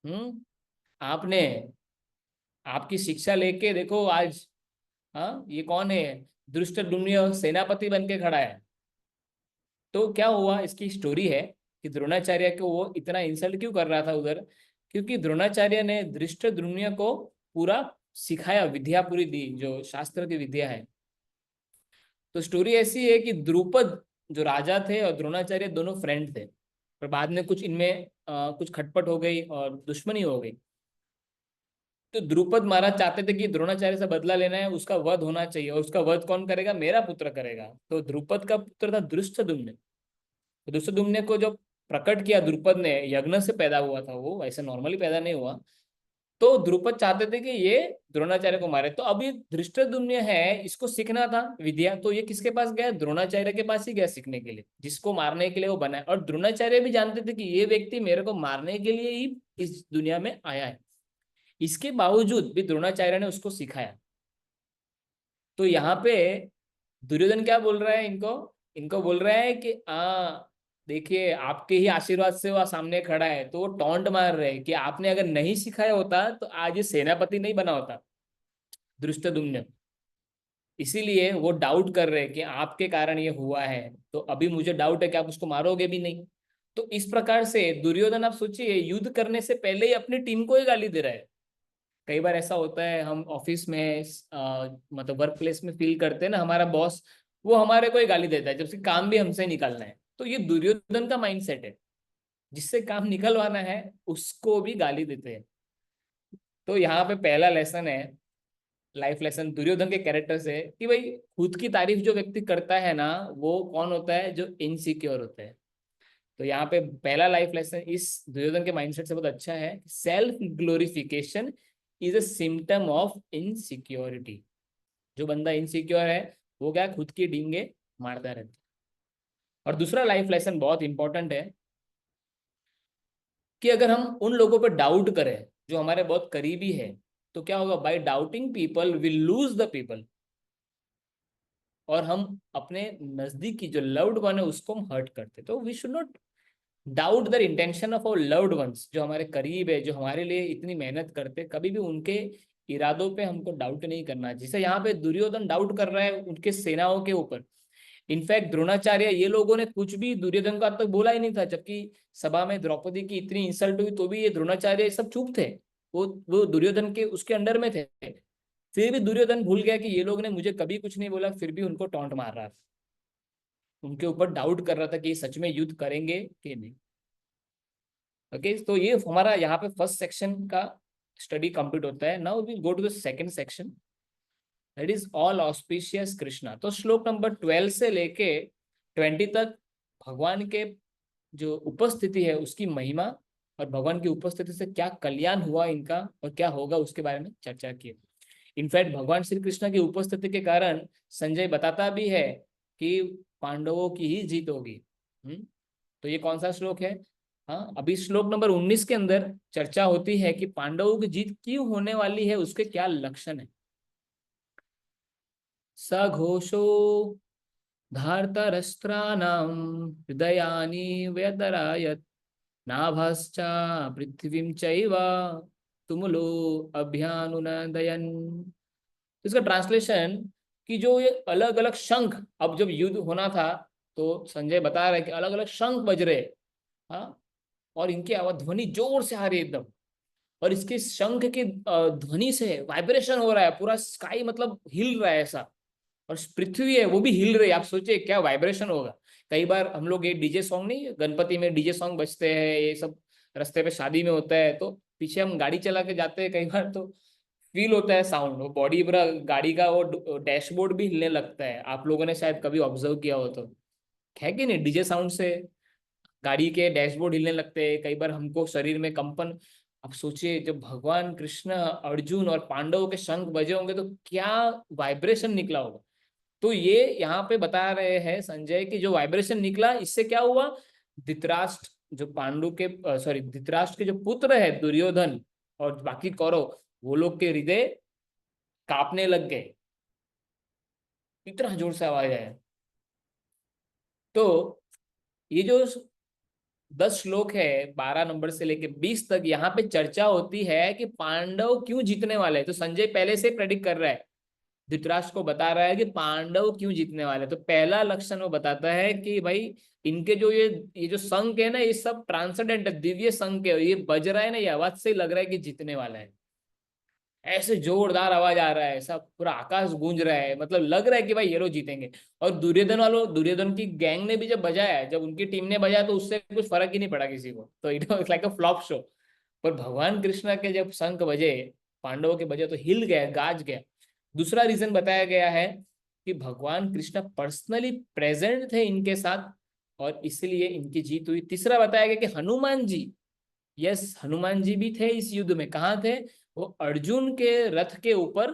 हम्म, आपने आपकी शिक्षा लेके देखो आज, हाँ ये कौन है, धृष्टद्युम्न सेनापति बन के खड़ा है। तो क्या हुआ, इसकी स्टोरी है कि द्रोणाचार्य को वो इतना इंसल्ट क्यों कर रहा था उधर, क्योंकि द्रोणाचार्य ने धृष्टद्युम्न को पूरा सिखाया, विद्या पूरी दी, जो शास्त्र की विद्या है। तो स्टोरी ऐसी है कि द्रुपद जो राजा थे और द्रोणाचार्य दोनों फ्रेंड थे, पर बाद में कुछ इनमें कुछ खटपट हो गई और दुश्मनी हो गई। तो द्रुपद महाराज चाहते थे कि द्रोणाचार्य से बदला लेना है, उसका वध होना चाहिए, और उसका वध कौन करेगा, मेरा पुत्र करेगा। तो द्रुपद का पुत्र था धृष्टद्युम्न। तो धृष्टद्युम्न को जो प्रकट किया द्रुपद ने, यज्ञ से पैदा हुआ था वो, ऐसे नॉर्मली पैदा नहीं हुआ। तो द्रुपद चाहते थे कि ये द्रोणाचार्य को मारे। तो अब ये धृष्टद्युम्न है, इसको सीखना था विद्या, तो ये किसके पास गया, द्रोणाचार्य के पास ही गया सीखने के लिए, जिसको मारने के लिए वो बना है। और द्रोणाचार्य भी जानते थे कि ये व्यक्ति मेरे को मारने के लिए ही इस दुनिया में आया है। इसके बावजूद भी द्रोणाचार्य ने उसको सिखाया। तो यहाँ पे दुर्योधन क्या बोल रहा है इनको, इनको बोल रहा है कि देखिए आपके ही आशीर्वाद से वो सामने खड़ा है। तो वो टॉन्ट मार रहे हैं कि आपने अगर नहीं सिखाया होता तो आज ये सेनापति नहीं बना होता। धृष्टद्युम्न। इसीलिए वो डाउट कर रहे हैं कि आपके कारण ये हुआ है, तो अभी मुझे डाउट है कि आप उसको मारोगे भी नहीं। तो इस प्रकार से दुर्योधन, आप सोचिए, युद्ध करने से पहले ही अपनी टीम को ही गाली दे रहा है। कई बार ऐसा होता है, हम ऑफिस में मतलब वर्क प्लेस में फील करते हैं ना, हमारा बॉस वो हमारे को ही गाली देता है जबकि काम भी हमसे निकालना है। तो ये दुर्योधन का माइंडसेट है, जिससे काम निकलवाना है उसको भी गाली देते हैं। तो यहाँ पे पहला लेसन है, लाइफ लेसन दुर्योधन के कैरेक्टर से, कि भाई खुद की तारीफ जो व्यक्ति करता है ना, वो कौन होता है? जो इनसिक्योर होता है। तो यहाँ पे पहला लाइफ लेसन इस दुर्योधन के माइंडसेट से बहुत अच्छा है। Self glorification is a symptom of insecurity. जो बंदा इनसिक्योर है वो क्या, खुद की डींगे मारता रहता है। और दूसरा लाइफ लेसन बहुत इंपॉर्टेंट है, कि अगर हम उन लोगों पर डाउट करें जो हमारे बहुत करीबी है, तो क्या होगा? By doubting people will lose the people. और हम अपने नजदीकी जो लव्ड वन है उसको हम हर्ट करते। तो we should not doubt the intention of our loved ones. जो हमारे करीब है, जो हमारे लिए इतनी मेहनत करते, कभी भी उनके इरादों पे हमको डाउट नहीं करना। जैसे यहाँ पे दुर्योधन डाउट कर रहा है उनके सेनाओं के ऊपर। इनफैक्ट द्रोणाचार्य, ये लोगों ने कुछ भी दुर्योधन को अब तक बोला ही नहीं था, जबकि सभा में द्रौपदी की इतनी इंसल्ट हुई तो भी ये द्रोणाचार्य ये सब चुप थे। वो दुर्योधन के उसके अंडर में थे। फिर भी दुर्योधन भूल गया कि ये लोग ने मुझे कभी कुछ नहीं बोला, फिर भी उनको टॉन्ट मार रहा था। उनके ऊपर डाउट कर रहा था कि ये सच में युद्ध करेंगे कि नहीं। ओके, तो ये हमारा यहाँ पे फर्स्ट सेक्शन का स्टडी कंप्लीट होता है। Now we go to the second section, that is all auspicious Krishna. तो श्लोक नंबर 12 से लेके 20 तक भगवान के जो उपस्थिति है उसकी महिमा, और भगवान की उपस्थिति से क्या कल्याण हुआ इनका और क्या होगा उसके बारे में चर्चा की। इनफैक्ट भगवान श्री कृष्ण की उपस्थिति के कारण संजय बताता भी है कि पांडवों की ही जीत होगी। तो ये कौन सा श्लोक है? हाँ, अभी श्लोक नंबर 19 के अंदर चर्चा होती है कि पांडवों की जीत क्यों होने वाली है, उसके क्या लक्षण है। सघोषो धार्तराष्ट्राणां हृदयानि व्यदरायत् नाभाश्च पृथ्वीं चैव तुमुलो अभ्यानुनदयन्। इसका ट्रांसलेशन, कि जो ये अलग अलग शंख, अब जब युद्ध होना था तो संजय बता रहे हैं कि अलग अलग शंख बज रहे। हाँ, और इनकी आवाज ध्वनि जोर से आ रही है एकदम। और इसके शंख की ध्वनि से वाइब्रेशन हो रहा है, पूरा स्काई मतलब हिल रहा है ऐसा। और पृथ्वी है वो भी हिल रही है। आप सोचिए क्या वाइब्रेशन होगा। कई बार हम लोग ये डीजे सॉन्ग, नहीं गणपति में डीजे सॉन्ग बजते हैं, ये सब रास्ते पे शादी में होता है, तो पीछे हम गाड़ी चला के जाते हैं कई बार, तो फील होता है साउंड, वो बॉडी पूरा गाड़ी का वो डैशबोर्ड भी हिलने लगता है। आप लोगों ने शायद कभी ऑब्जर्व किया हो तो, है कि नहीं? डीजे साउंड से गाड़ी के डैशबोर्ड हिलने लगते हैं, कई बार हमको शरीर में कंपन। अब सोचिए जब भगवान कृष्ण, अर्जुन और पांडवों के शंख बजे होंगे तो क्या वाइब्रेशन निकला होगा। तो ये यहाँ पे बता रहे हैं संजय कि जो वाइब्रेशन निकला इससे क्या हुआ, धृतराष्ट्र जो पांडु के सॉरी धृतराष्ट्र के जो पुत्र है दुर्योधन और बाकी कौरव, वो लोग के हृदय कांपने लग गए, इतना जोर से आवाज आया। तो ये जो 10 श्लोक है, 12 नंबर से लेके 20 तक, यहाँ पे चर्चा होती है कि पांडव क्यों जीतने वाले हैं। तो संजय पहले से प्रेडिक्ट कर रहा है, धृतराष्ट्र को बता रहा है कि पांडव क्यों जीतने वाले। तो पहला लक्षण वो बताता है कि भाई इनके जो ये जो संघ है ना, ये सब ट्रांसेंडेंट है, दिव्य संघ है। ये बज रहा है ना, ये आवाज से लग रहा है कि जीतने वाला है। ऐसे जोरदार आवाज आ रहा है, सब पूरा आकाश गूंज रहा है, मतलब लग रहा है कि भाई ये लोग जीतेंगे। और दुर्योधन की गैंग ने भी जब बजाया, जब उनकी टीम ने बजाया, तो उससे कुछ फर्क ही नहीं पड़ा किसी को, तो it was like a flop show. पर भगवान कृष्णा के जब शंख बजे, पांडवों के बजे, तो हिल गया, गाज गया। दूसरा रीजन बताया गया है कि भगवान कृष्ण पर्सनली प्रेजेंट थे इनके साथ, और इसलिए इनकी जीत हुई। तीसरा बताया गया कि हनुमान जी, यस हनुमान जी भी थे इस युद्ध में। कहाँ थे? वो अर्जुन के रथ के ऊपर,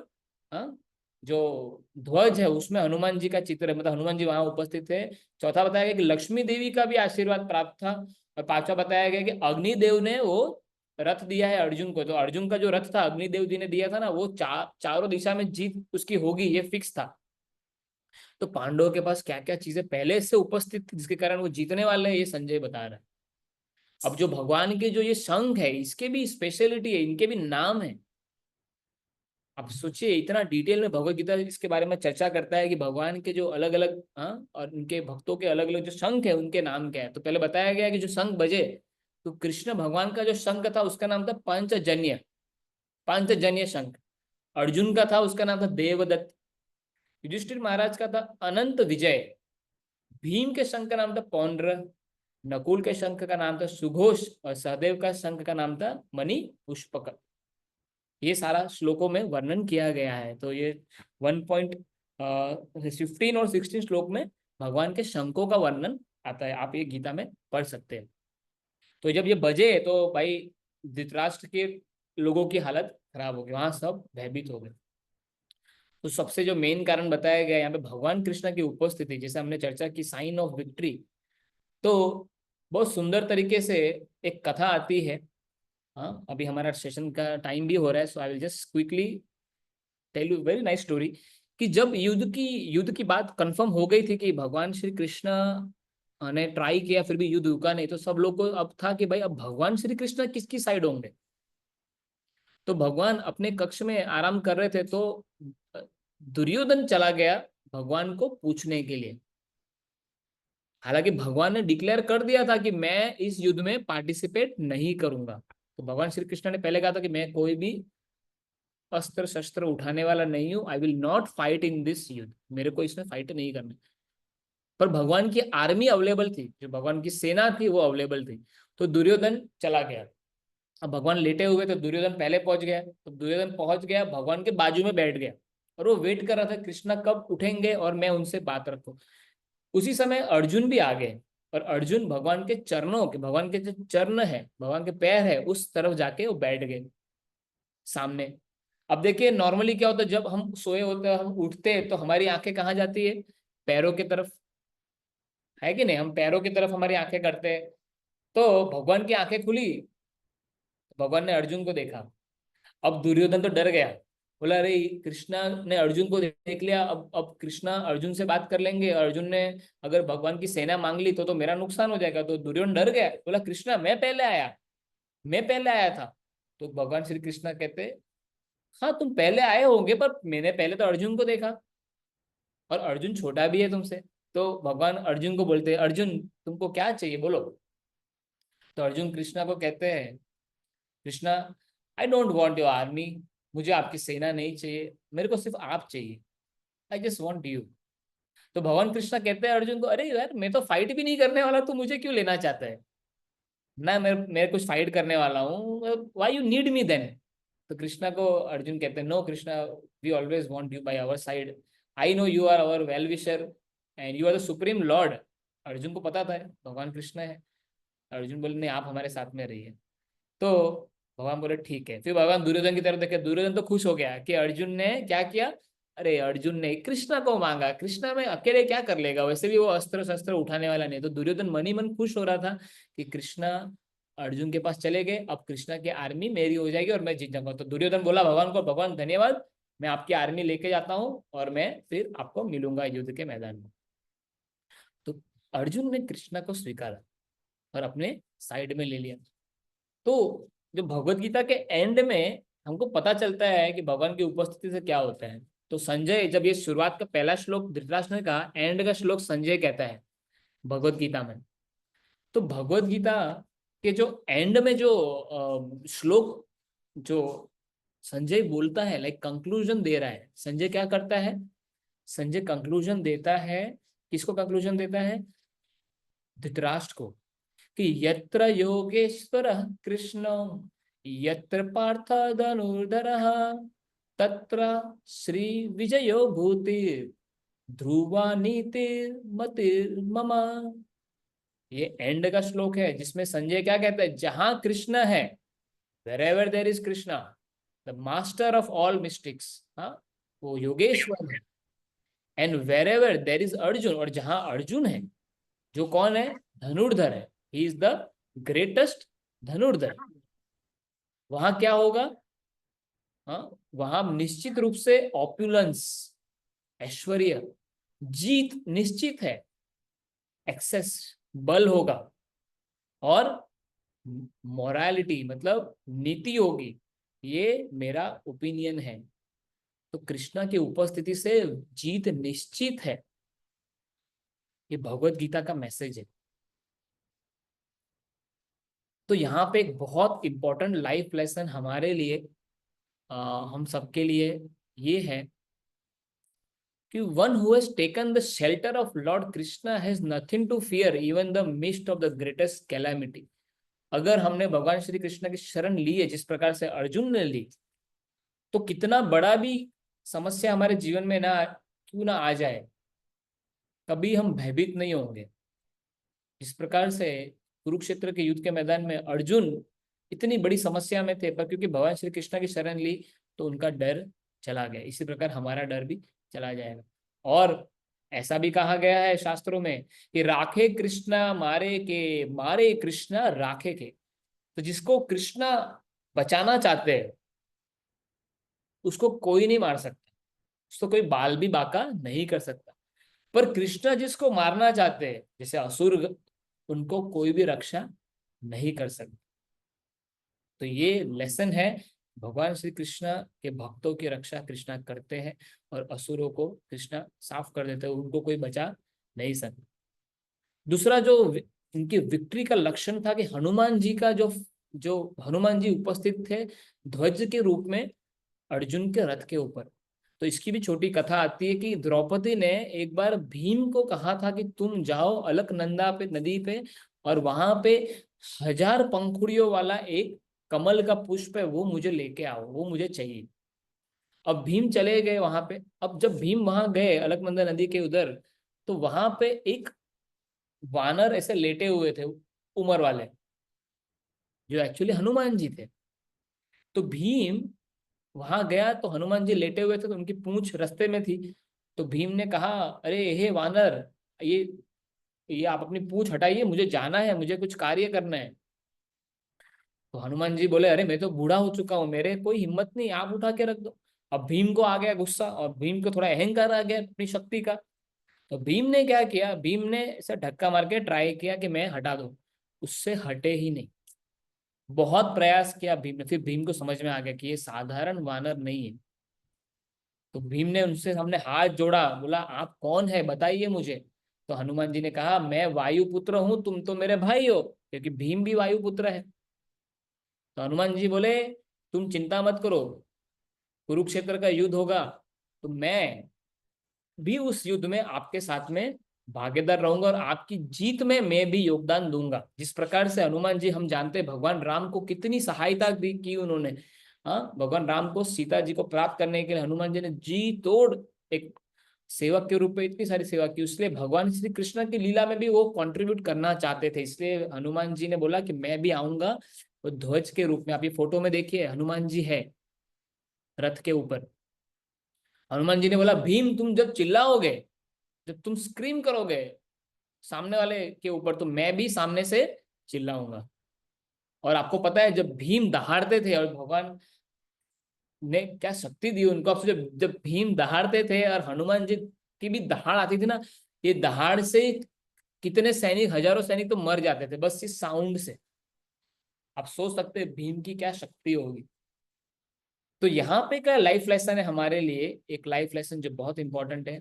हाँ, जो ध्वज है उसमें हनुमान जी का चित्र है, मतलब हनुमान जी वहां उपस्थित थे। चौथा बताया गया कि लक्ष्मी देवी का भी आशीर्वाद प्राप्त था। और पांचवा बताया गया कि अग्निदेव ने वो रथ दिया है अर्जुन को। तो अर्जुन का जो रथ था अग्निदेव जी ने दिया था ना, वो चारों दिशा में जीत उसकी होगी, ये फिक्स था। तो पांडवों के पास क्या क्या चीजें पहले से उपस्थित थी जिसके कारण वो जीतने वाले हैं, ये संजय बता रहा है। अब जो भगवान के जो ये संघ है, इसके भी स्पेशलिटी है, इनके भी नाम है। आप सोचिए, इतना डिटेल में भगवत गीता इसके बारे में चर्चा करता है कि भगवान के जो अलग अलग, हाँ, और उनके भक्तों के अलग अलग जो शंख है उनके नाम क्या है। तो पहले बताया गया कि जो शंख बजे, तो कृष्ण भगवान का जो शंख था उसका नाम था पंचजन्य, पांचजन्य शंख। अर्जुन का था, उसका नाम था देवदत्त। युधिष्ठिर महाराज का था अनंत विजय। भीम के शंख का नाम था पौंड्र। नकुल के शंख का नाम था सुघोष, और सहदेव का शंख का नाम था मणि पुष्पक। ये सारा श्लोकों में वर्णन किया गया है। तो ये 1.15 और 16 श्लोक में भगवान के शंखों का वर्णन आता है, आप ये गीता में पढ़ सकते हैं। तो जब ये बजे तो भाई धृतराष्ट्र के लोगों की हालत खराब हो गई, वहां सब भयभीत हो गए। तो सबसे जो मेन कारण बताया गया यहाँ पे भगवान कृष्ण की उपस्थिति, जैसे हमने चर्चा की, साइन ऑफ विक्ट्री। तो बहुत सुंदर तरीके से एक कथा आती है। हाँ, अभी हमारा सेशन का टाइम भी हो रहा है, so I will just quickly tell you very nice story. कि जब युद्ध की बात कंफर्म हो गई थी कि भगवान श्री कृष्ण ने ट्राई किया फिर भी युद्ध रुका नहीं, तो सब लोग को अब था कि भाई अब भगवान श्री कृष्ण किसकी साइड होंगे। तो भगवान अपने कक्ष में आराम कर रहे थे, तो दुर्योधन चला गया भगवान को पूछने के लिए। हालांकि भगवान ने डिक्लेयर कर दिया था कि मैं इस युद्ध में पार्टिसिपेट नहीं करूंगा। तो भगवान श्री कृष्ण ने पहले कहा था कि मैं कोई भी अस्त्र शस्त्र उठाने वाला नहीं हूं, I will not fight in this युद्ध, मेरे को इसमें फाइट नहीं करना। पर भगवान की आर्मी अवेलेबल थी, जो भगवान की सेना थी वो अवेलेबल थी। तो दुर्योधन चला गया। अब भगवान लेटे हुए, तो दुर्योधन पहले पहुंच गया। तो दुर्योधन पहुंच गया, भगवान के बाजू में बैठ गया, और वो वेट कर रहा था कृष्णा कब उठेंगे और मैं उनसे बात रखूं। उसी समय अर्जुन भी आ गए, और अर्जुन भगवान के चरणों के, भगवान के जो चरण है, भगवान के पैर है, उस तरफ जाके वो बैठ गए सामने। अब देखिए नॉर्मली क्या होता है, जब हम सोए होते हैं, हम उठते हैं, तो हमारी आंखें कहाँ जाती है? पैरों की तरफ, है कि नहीं? हम पैरों की तरफ हमारी आंखें करते हैं। तो भगवान की आंखें खुली, भगवान ने अर्जुन को देखा। अब दुर्योधन तो डर गया, बोला अरे कृष्णा ने अर्जुन को देख लिया, अब कृष्णा अर्जुन से बात कर लेंगे, अर्जुन ने अगर भगवान की सेना मांग ली तो मेरा नुकसान हो जाएगा। तो दुर्योधन डर गया, बोला कृष्णा मैं पहले आया, मैं पहले आया था। तो भगवान श्री कृष्णा कहते, हाँ तुम पहले आए होंगे, पर मैंने पहले तो अर्जुन को देखा, और अर्जुन छोटा भी है तुमसे। तो भगवान अर्जुन को बोलते हैं, अर्जुन तुमको क्या चाहिए बोलो। तो अर्जुन कृष्णा को कहते हैं, Krishna I don't want your army, मुझे आपकी सेना नहीं चाहिए, मेरे को सिर्फ आप चाहिए, आई जस्ट वॉन्ट यू। तो भगवान कृष्णा कहते हैं अर्जुन को, अरे यार मैं तो फाइट भी नहीं करने वाला, तू मुझे क्यों लेना चाहता है? ना मैं कुछ फाइट करने वाला हूँ, why you need me then? तो कृष्णा को अर्जुन कहते हैं, no Krishna, we always want you by our side, I know you are our well wisher and you are the supreme lord. Arjun को पता था भगवान कृष्ण है। अर्जुन बोले नहीं, आप हमारे साथ में रहिए। तो भगवान बोले ठीक है। फिर भगवान दुर्योधन की तरफ देखे, दुर्योधन तो खुश हो गया कि अर्जुन ने क्या किया। अरे अर्जुन ने कृष्णा को मांगा, कृष्णा में अकेले क्या कर लेगा, वैसे भी वो अस्त्र शस्त्र उठाने वाला नहीं। तो दुर्योधन मन ही मन खुश हो रहा था कि कृष्णा अर्जुन के पास चले गए, अब कृष्णा की आर्मी मेरी हो जाएगी और मैं जीत जाऊंगा। तो दुर्योधन बोला भगवान को, भगवान धन्यवाद, मैं आपकी आर्मी लेके जाता हूँ और मैं फिर आपको मिलूंगा युद्ध के मैदान में। तो अर्जुन ने कृष्णा को स्वीकारा और अपने साइड में ले लिया। तो जो भगवत गीता के एंड में हमको पता चलता है कि भगवान की उपस्थिति से क्या होता है। तो संजय, जब ये शुरुआत का पहला श्लोक धृतराष्ट्र ने कहा, एंड का श्लोक संजय कहता है भगवत गीता में। तो भगवत गीता के जो एंड में जो श्लोक जो संजय बोलता है, लाइक कंक्लूजन दे रहा है, संजय क्या करता है? संजय कंक्लूजन देता है। किसको कंक्लूजन देता है? धृतराष्ट्र को। कि यत्र योगेश्वरः कृष्ण, यत्र पार्थ धनुर्धरः, तत्र श्री विजयो भूति, ध्रुवा नीतिर्मतिर्मम। ये एंड का श्लोक है जिसमें संजय क्या कहता है, जहां कृष्ण है, wherever there is Krishna, the master of all mystics, हाँ, वो योगेश्वर है। And wherever there is Arjun, और जहां अर्जुन है, जो कौन है? धनुर्धर है, ही इज द ग्रेटेस्ट धनुर्धर। वहां क्या होगा? हाँ, वहां निश्चित रूप से ऑप्युलेंस, ऐश्वर्य, जीत निश्चित है, एक्सेस, बल होगा, और मोरालिटी मतलब नीति होगी। ये मेरा ओपिनियन है। तो कृष्णा की उपस्थिति से जीत निश्चित है। ये भगवत गीता का मैसेज है। तो यहाँ पे एक बहुत इंपॉर्टेंट लाइफ लेसन हमारे लिए, हम सबके लिए ये है कि one who has taken the shelter of lord Krishna has nothing to fear even the mist of the greatest calamity. अगर हमने भगवान श्री कृष्ण की शरण ली है जिस प्रकार से अर्जुन ने ली, तो कितना बड़ा भी समस्या हमारे जीवन में ना क्यों ना आ जाए, कभी हम भयभीत नहीं होंगे। जिस प्रकार से कुरुक्षेत्र के युद्ध के मैदान में अर्जुन इतनी बड़ी समस्या में थे, पर क्योंकि भगवान श्री कृष्ण की शरण ली तो उनका डर चला गया। इसी प्रकार हमारा डर भी चला जाएगा। और ऐसा भी कहा गया है शास्त्रों में कि राखे कृष्णा मारे के, मारे कृष्णा राखे के। तो जिसको कृष्णा बचाना चाहते हैं उसको कोई नहीं मार सकता, उसको कोई बाल भी बाका नहीं कर सकता। पर कृष्णा जिसको मारना चाहते हैं जैसे असुर, उनको कोई भी रक्षा नहीं कर सकता। तो ये लेसन है, भगवान श्री कृष्ण के भक्तों की रक्षा कृष्णा करते हैं और असुरों को कृष्णा साफ कर देते हैं, उनको कोई बचा नहीं सकता। दूसरा जो इनकी विक्ट्री का लक्षण था कि हनुमान जी का जो जो हनुमान जी उपस्थित थे ध्वज के रूप में अर्जुन के रथ के ऊपर। तो इसकी भी छोटी कथा आती है कि द्रौपदी ने एक बार भीम को कहा था कि तुम जाओ अलकनंदा पे, नदी पे, और वहां पे 1000 पंखुड़ियों वाला एक कमल का पुष्प है, वो मुझे लेके आओ, वो मुझे चाहिए। अब भीम चले गए वहां पे। अब जब भीम वहां गए अलकनंदा नदी के उधर, तो वहां पे एक वानर ऐसे लेटे हुए थे, उमर वाले, जो एक्चुअली हनुमान जी थे। तो भीम वहां गया तो हनुमान जी लेटे हुए थे, तो उनकी पूंछ रास्ते में थी। तो भीम ने कहा, अरे हे वानर, ये ये आप अपनी पूंछ हटाइए, मुझे जाना है, मुझे कुछ कार्य करना है। तो हनुमान जी बोले, अरे मैं तो बूढ़ा हो चुका हूँ, मेरे कोई हिम्मत नहीं, आप उठा के रख दो। अब भीम को आ गया गुस्सा, और भीम को थोड़ा अहंकार आ गया अपनी शक्ति का। तो भीम ने क्या किया, भीम ने ऐसा धक्का मार के ट्राई किया कि मैं हटा दूं, उससे हटे ही नहीं। बहुत प्रयास किया भीम ने, फिर भीम को समझ में आ गया कि ये साधारण वानर नहीं है। तो भीम ने उनसे हमने हाथ जोड़ा, बोला आप कौन है बताइए मुझे। तो हनुमान जी ने कहा, मैं वायुपुत्र हूं, तुम तो मेरे भाई हो, क्योंकि भीम भी वायुपुत्र है। तो हनुमान जी बोले, तुम चिंता मत करो, कुरुक्षेत्र का युद्ध होगा तो मैं भी उस युद्ध में आपके साथ में भागीदार रहूंगा, और आपकी जीत में मैं भी योगदान दूंगा। जिस प्रकार से हनुमान जी, हम जानते हैं भगवान राम को कितनी सहायता दी की उन्होंने। हाँ, भगवान राम को, सीता जी को प्राप्त करने के लिए हनुमान जी ने जी तोड़ एक सेवक के रूप में इतनी सारी सेवा की। इसलिए भगवान श्री कृष्ण की लीला में भी वो कंट्रीब्यूट करना चाहते थे। इसलिए हनुमान जी ने बोला कि मैं भी आऊंगा, वो ध्वज के रूप में। आप ये फोटो में देखिए, हनुमान जी है रथ के ऊपर। हनुमान जी ने बोला, भीम तुम जब चिल्लाओगे, जब तुम स्क्रीम करोगे सामने वाले के ऊपर, तो मैं भी सामने से चिल्लाऊंगा। और आपको पता है जब भीम दहाड़ते थे, और भगवान ने क्या शक्ति दी उनको, आप जब जब भीम दहाड़ते थे और हनुमान जी की भी दहाड़ आती थी ना, ये दहाड़ से कितने सैनिक, हजारों सैनिक तो मर जाते थे बस इस साउंड से। आप सोच सकते हैं भीम की क्या शक्ति होगी। तो यहाँ पे क्या लाइफ लेसन है हमारे लिए, एक लाइफ लेसन जो बहुत इंपॉर्टेंट है,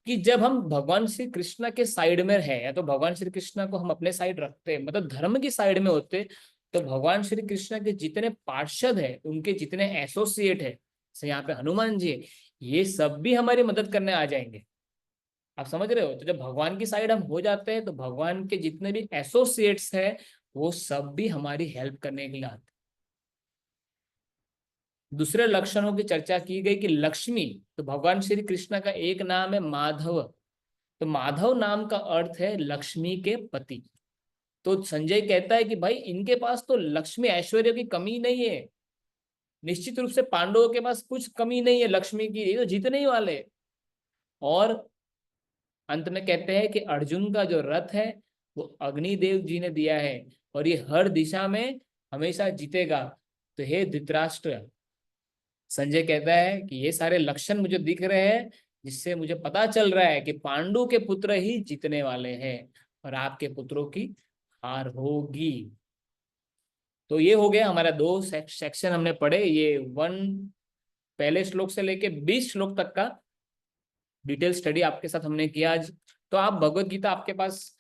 कि जब हम भगवान श्री कृष्ण के साइड में है, या तो भगवान श्री कृष्ण को हम अपने साइड रखते हैं, मतलब धर्म की साइड में होते, तो भगवान श्री कृष्ण के जितने पार्षद है, उनके जितने एसोसिएट है, जैसे यहाँ पे हनुमान जी है, ये सब भी हमारी मदद करने आ जाएंगे। आप समझ रहे हो? तो जब भगवान की साइड हम हो जाते हैं, तो भगवान के जितने भी एसोसिएट्स है, वो सब भी हमारी हेल्प करने के लिए आते हैं। दूसरे लक्षणों की चर्चा की गई कि लक्ष्मी, तो भगवान श्री कृष्ण का एक नाम है माधव। तो माधव नाम का अर्थ है लक्ष्मी के पति। तो संजय कहता है कि भाई इनके पास तो लक्ष्मी ऐश्वर्य की कमी नहीं है, निश्चित रूप से पांडवों के पास कुछ कमी नहीं है लक्ष्मी की, ये तो जीतने ही वाले। और अंत में कहते हैं कि अर्जुन का जो रथ है वो अग्निदेव जी ने दिया है, और ये हर दिशा में हमेशा जीतेगा। तो हे धृतराष्ट्र, संजय कहता है कि ये सारे लक्षण मुझे दिख रहे हैं, जिससे मुझे पता चल रहा है कि पांडु के पुत्र ही जीतने वाले हैं और आपके पुत्रों की हार होगी। तो ये हो गया हमारा दो सेक्शन हमने पढ़े, ये 1 पहले श्लोक से लेके 20 श्लोक तक का डिटेल स्टडी आपके साथ हमने किया आज। तो आप भगवत गीता आपके पास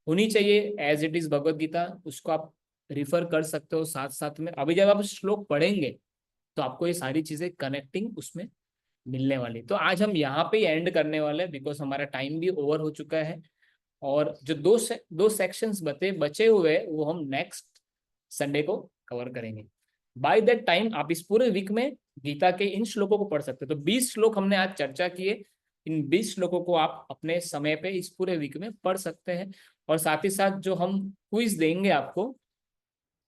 होनी चाहिए as it is Bhagavad Gita, उसको आप रिफर कर सकते हो साथ साथ में। अभी जब आप श्लोक पढ़ेंगे तो आपको ये सारी चीजें कनेक्टिंग उसमें मिलने वाली। तो आज हम यहाँ पे एंड करने वाले हैं बिकॉज हमारा टाइम भी ओवर हो चुका है। और जो दो सेक्शंस बचे हुए वो हम नेक्स्ट संडे को कवर करेंगे। बाय दैट टाइम आप इस पूरे वीक में गीता के इन श्लोकों को पढ़ सकते हो। तो 20 श्लोक हमने आज चर्चा किए, इन 20 श्लोकों को आप अपने समय पे इस पूरे वीक में पढ़ सकते हैं। और साथ ही साथ जो हम क्विज देंगे आपको,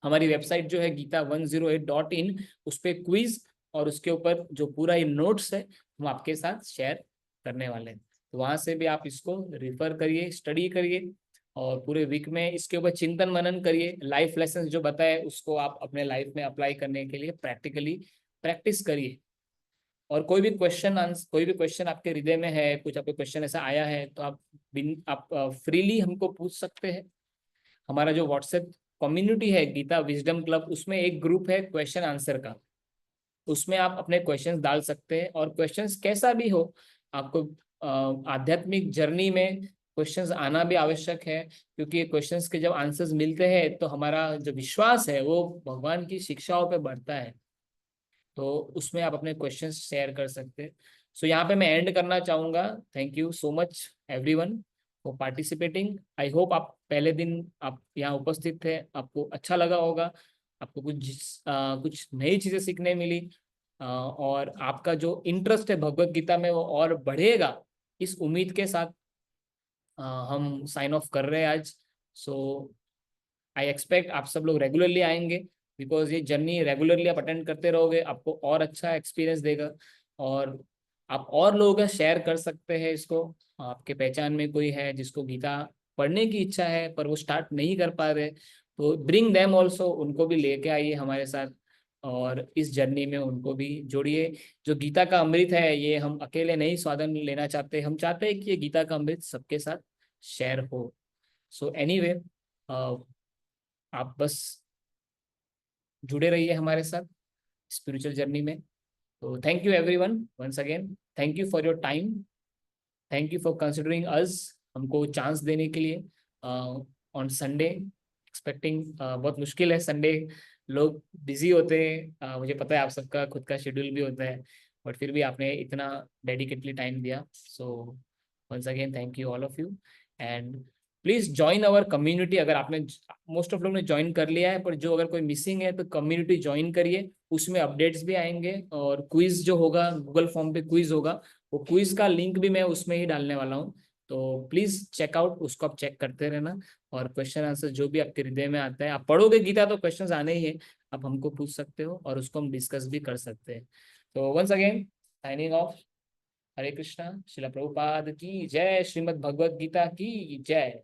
हमारी वेबसाइट जो है gita108.in, उस पर क्विज और उसके ऊपर जो पूरा ये नोट्स है हम आपके साथ शेयर करने वाले हैं। तो वहां से भी आप इसको रिफर करिए, स्टडी करिए और पूरे वीक में इसके ऊपर चिंतन मनन करिए। लाइफ लेसन जो बताए उसको आप अपने लाइफ में अप्लाई करने के लिए प्रैक्टिकली प्रैक्टिस करिए। और कोई भी क्वेश्चन आपके हृदय में है, कुछ आपको क्वेश्चन ऐसा आया है तो आप फ्रीली हमको पूछ सकते हैं। हमारा जो व्हाट्सएप कम्युनिटी है गीता विजडम क्लब, उसमें एक ग्रुप है क्वेश्चन आंसर का, उसमें आप अपने क्वेश्चंस डाल सकते हैं। और क्वेश्चंस कैसा भी हो, आपको आध्यात्मिक जर्नी में क्वेश्चंस आना भी आवश्यक है, क्योंकि क्वेश्चंस के जब आंसर्स मिलते हैं तो हमारा जो विश्वास है वो भगवान की शिक्षाओं पे बढ़ता है। तो उसमें आप अपने क्वेश्चंस शेयर कर सकते हैं। सो यहाँ पे मैं एंड करना चाहूँगा। Thank you so much everyone for participating. I hope आप पहले दिन आप यहाँ उपस्थित थे, आपको अच्छा लगा होगा, आपको कुछ नई चीज़ें सीखने मिली। और आपका जो इंटरेस्ट है भगवत गीता में वो और बढ़ेगा, इस उम्मीद के साथ हम साइन ऑफ कर रहे हैं आज। सो आई एक्सपेक्ट आप सब लोग रेगुलरली आएंगे, बिकॉज ये जर्नी रेगुलरली आप अटेंड करते रहोगे, आपको और अच्छा एक्सपीरियंस देगा। और आप और लोगों का शेयर कर सकते हैं इसको। आपके पहचान में कोई है जिसको गीता पढ़ने की इच्छा है पर वो स्टार्ट नहीं कर पा रहे, तो ब्रिंग देम ऑल्सो, उनको भी लेके आइए हमारे साथ और इस जर्नी में उनको भी जोड़िए। जो गीता का अमृत है ये हम अकेले नहीं स्वादन लेना चाहते, हम चाहते हैं कि ये गीता का अमृत सबके साथ शेयर हो। सो एनीवे, आप बस जुड़े रहिए हमारे साथ स्पिरिचुअल जर्नी में। तो thank you everyone once again, thank you for your time, thank you for considering us, हमको चांस देने के लिए ऑन संडे एक्सपेक्टिंग। बहुत मुश्किल है संडे, लोग बिजी होते हैं, मुझे पता है आप सबका खुद का शेड्यूल भी होता है, बट फिर भी आपने इतना डेडिकेटली टाइम दिया। So once again thank you all of you and please join our community. अगर आपने मोस्ट ऑफ लोग ने ज्वाइन कर लिया है, पर जो अगर कोई मिसिंग है तो कम्युनिटी ज्वाइन करिए, उसमें अपडेट्स भी आएंगे और क्विज जो होगा गूगल फॉर्म पे क्विज होगा, वो क्विज का लिंक भी मैं उसमें ही डालने वाला हूँ। तो प्लीज चेकआउट, उसको आप चेक करते रहना। और क्वेश्चन आंसर जो भी आपके हृदय में आता है, आप पढ़ोगे गीता तो क्वेश्चंस आने ही है, आप हमको पूछ सकते हो और उसको हम डिस्कस भी कर सकते हैं। तो वंस अगेन साइनिंग ऑफ। हरे कृष्णा, श्रील प्रभुपाद की जय, श्रीमद् भगवद गीता की जय।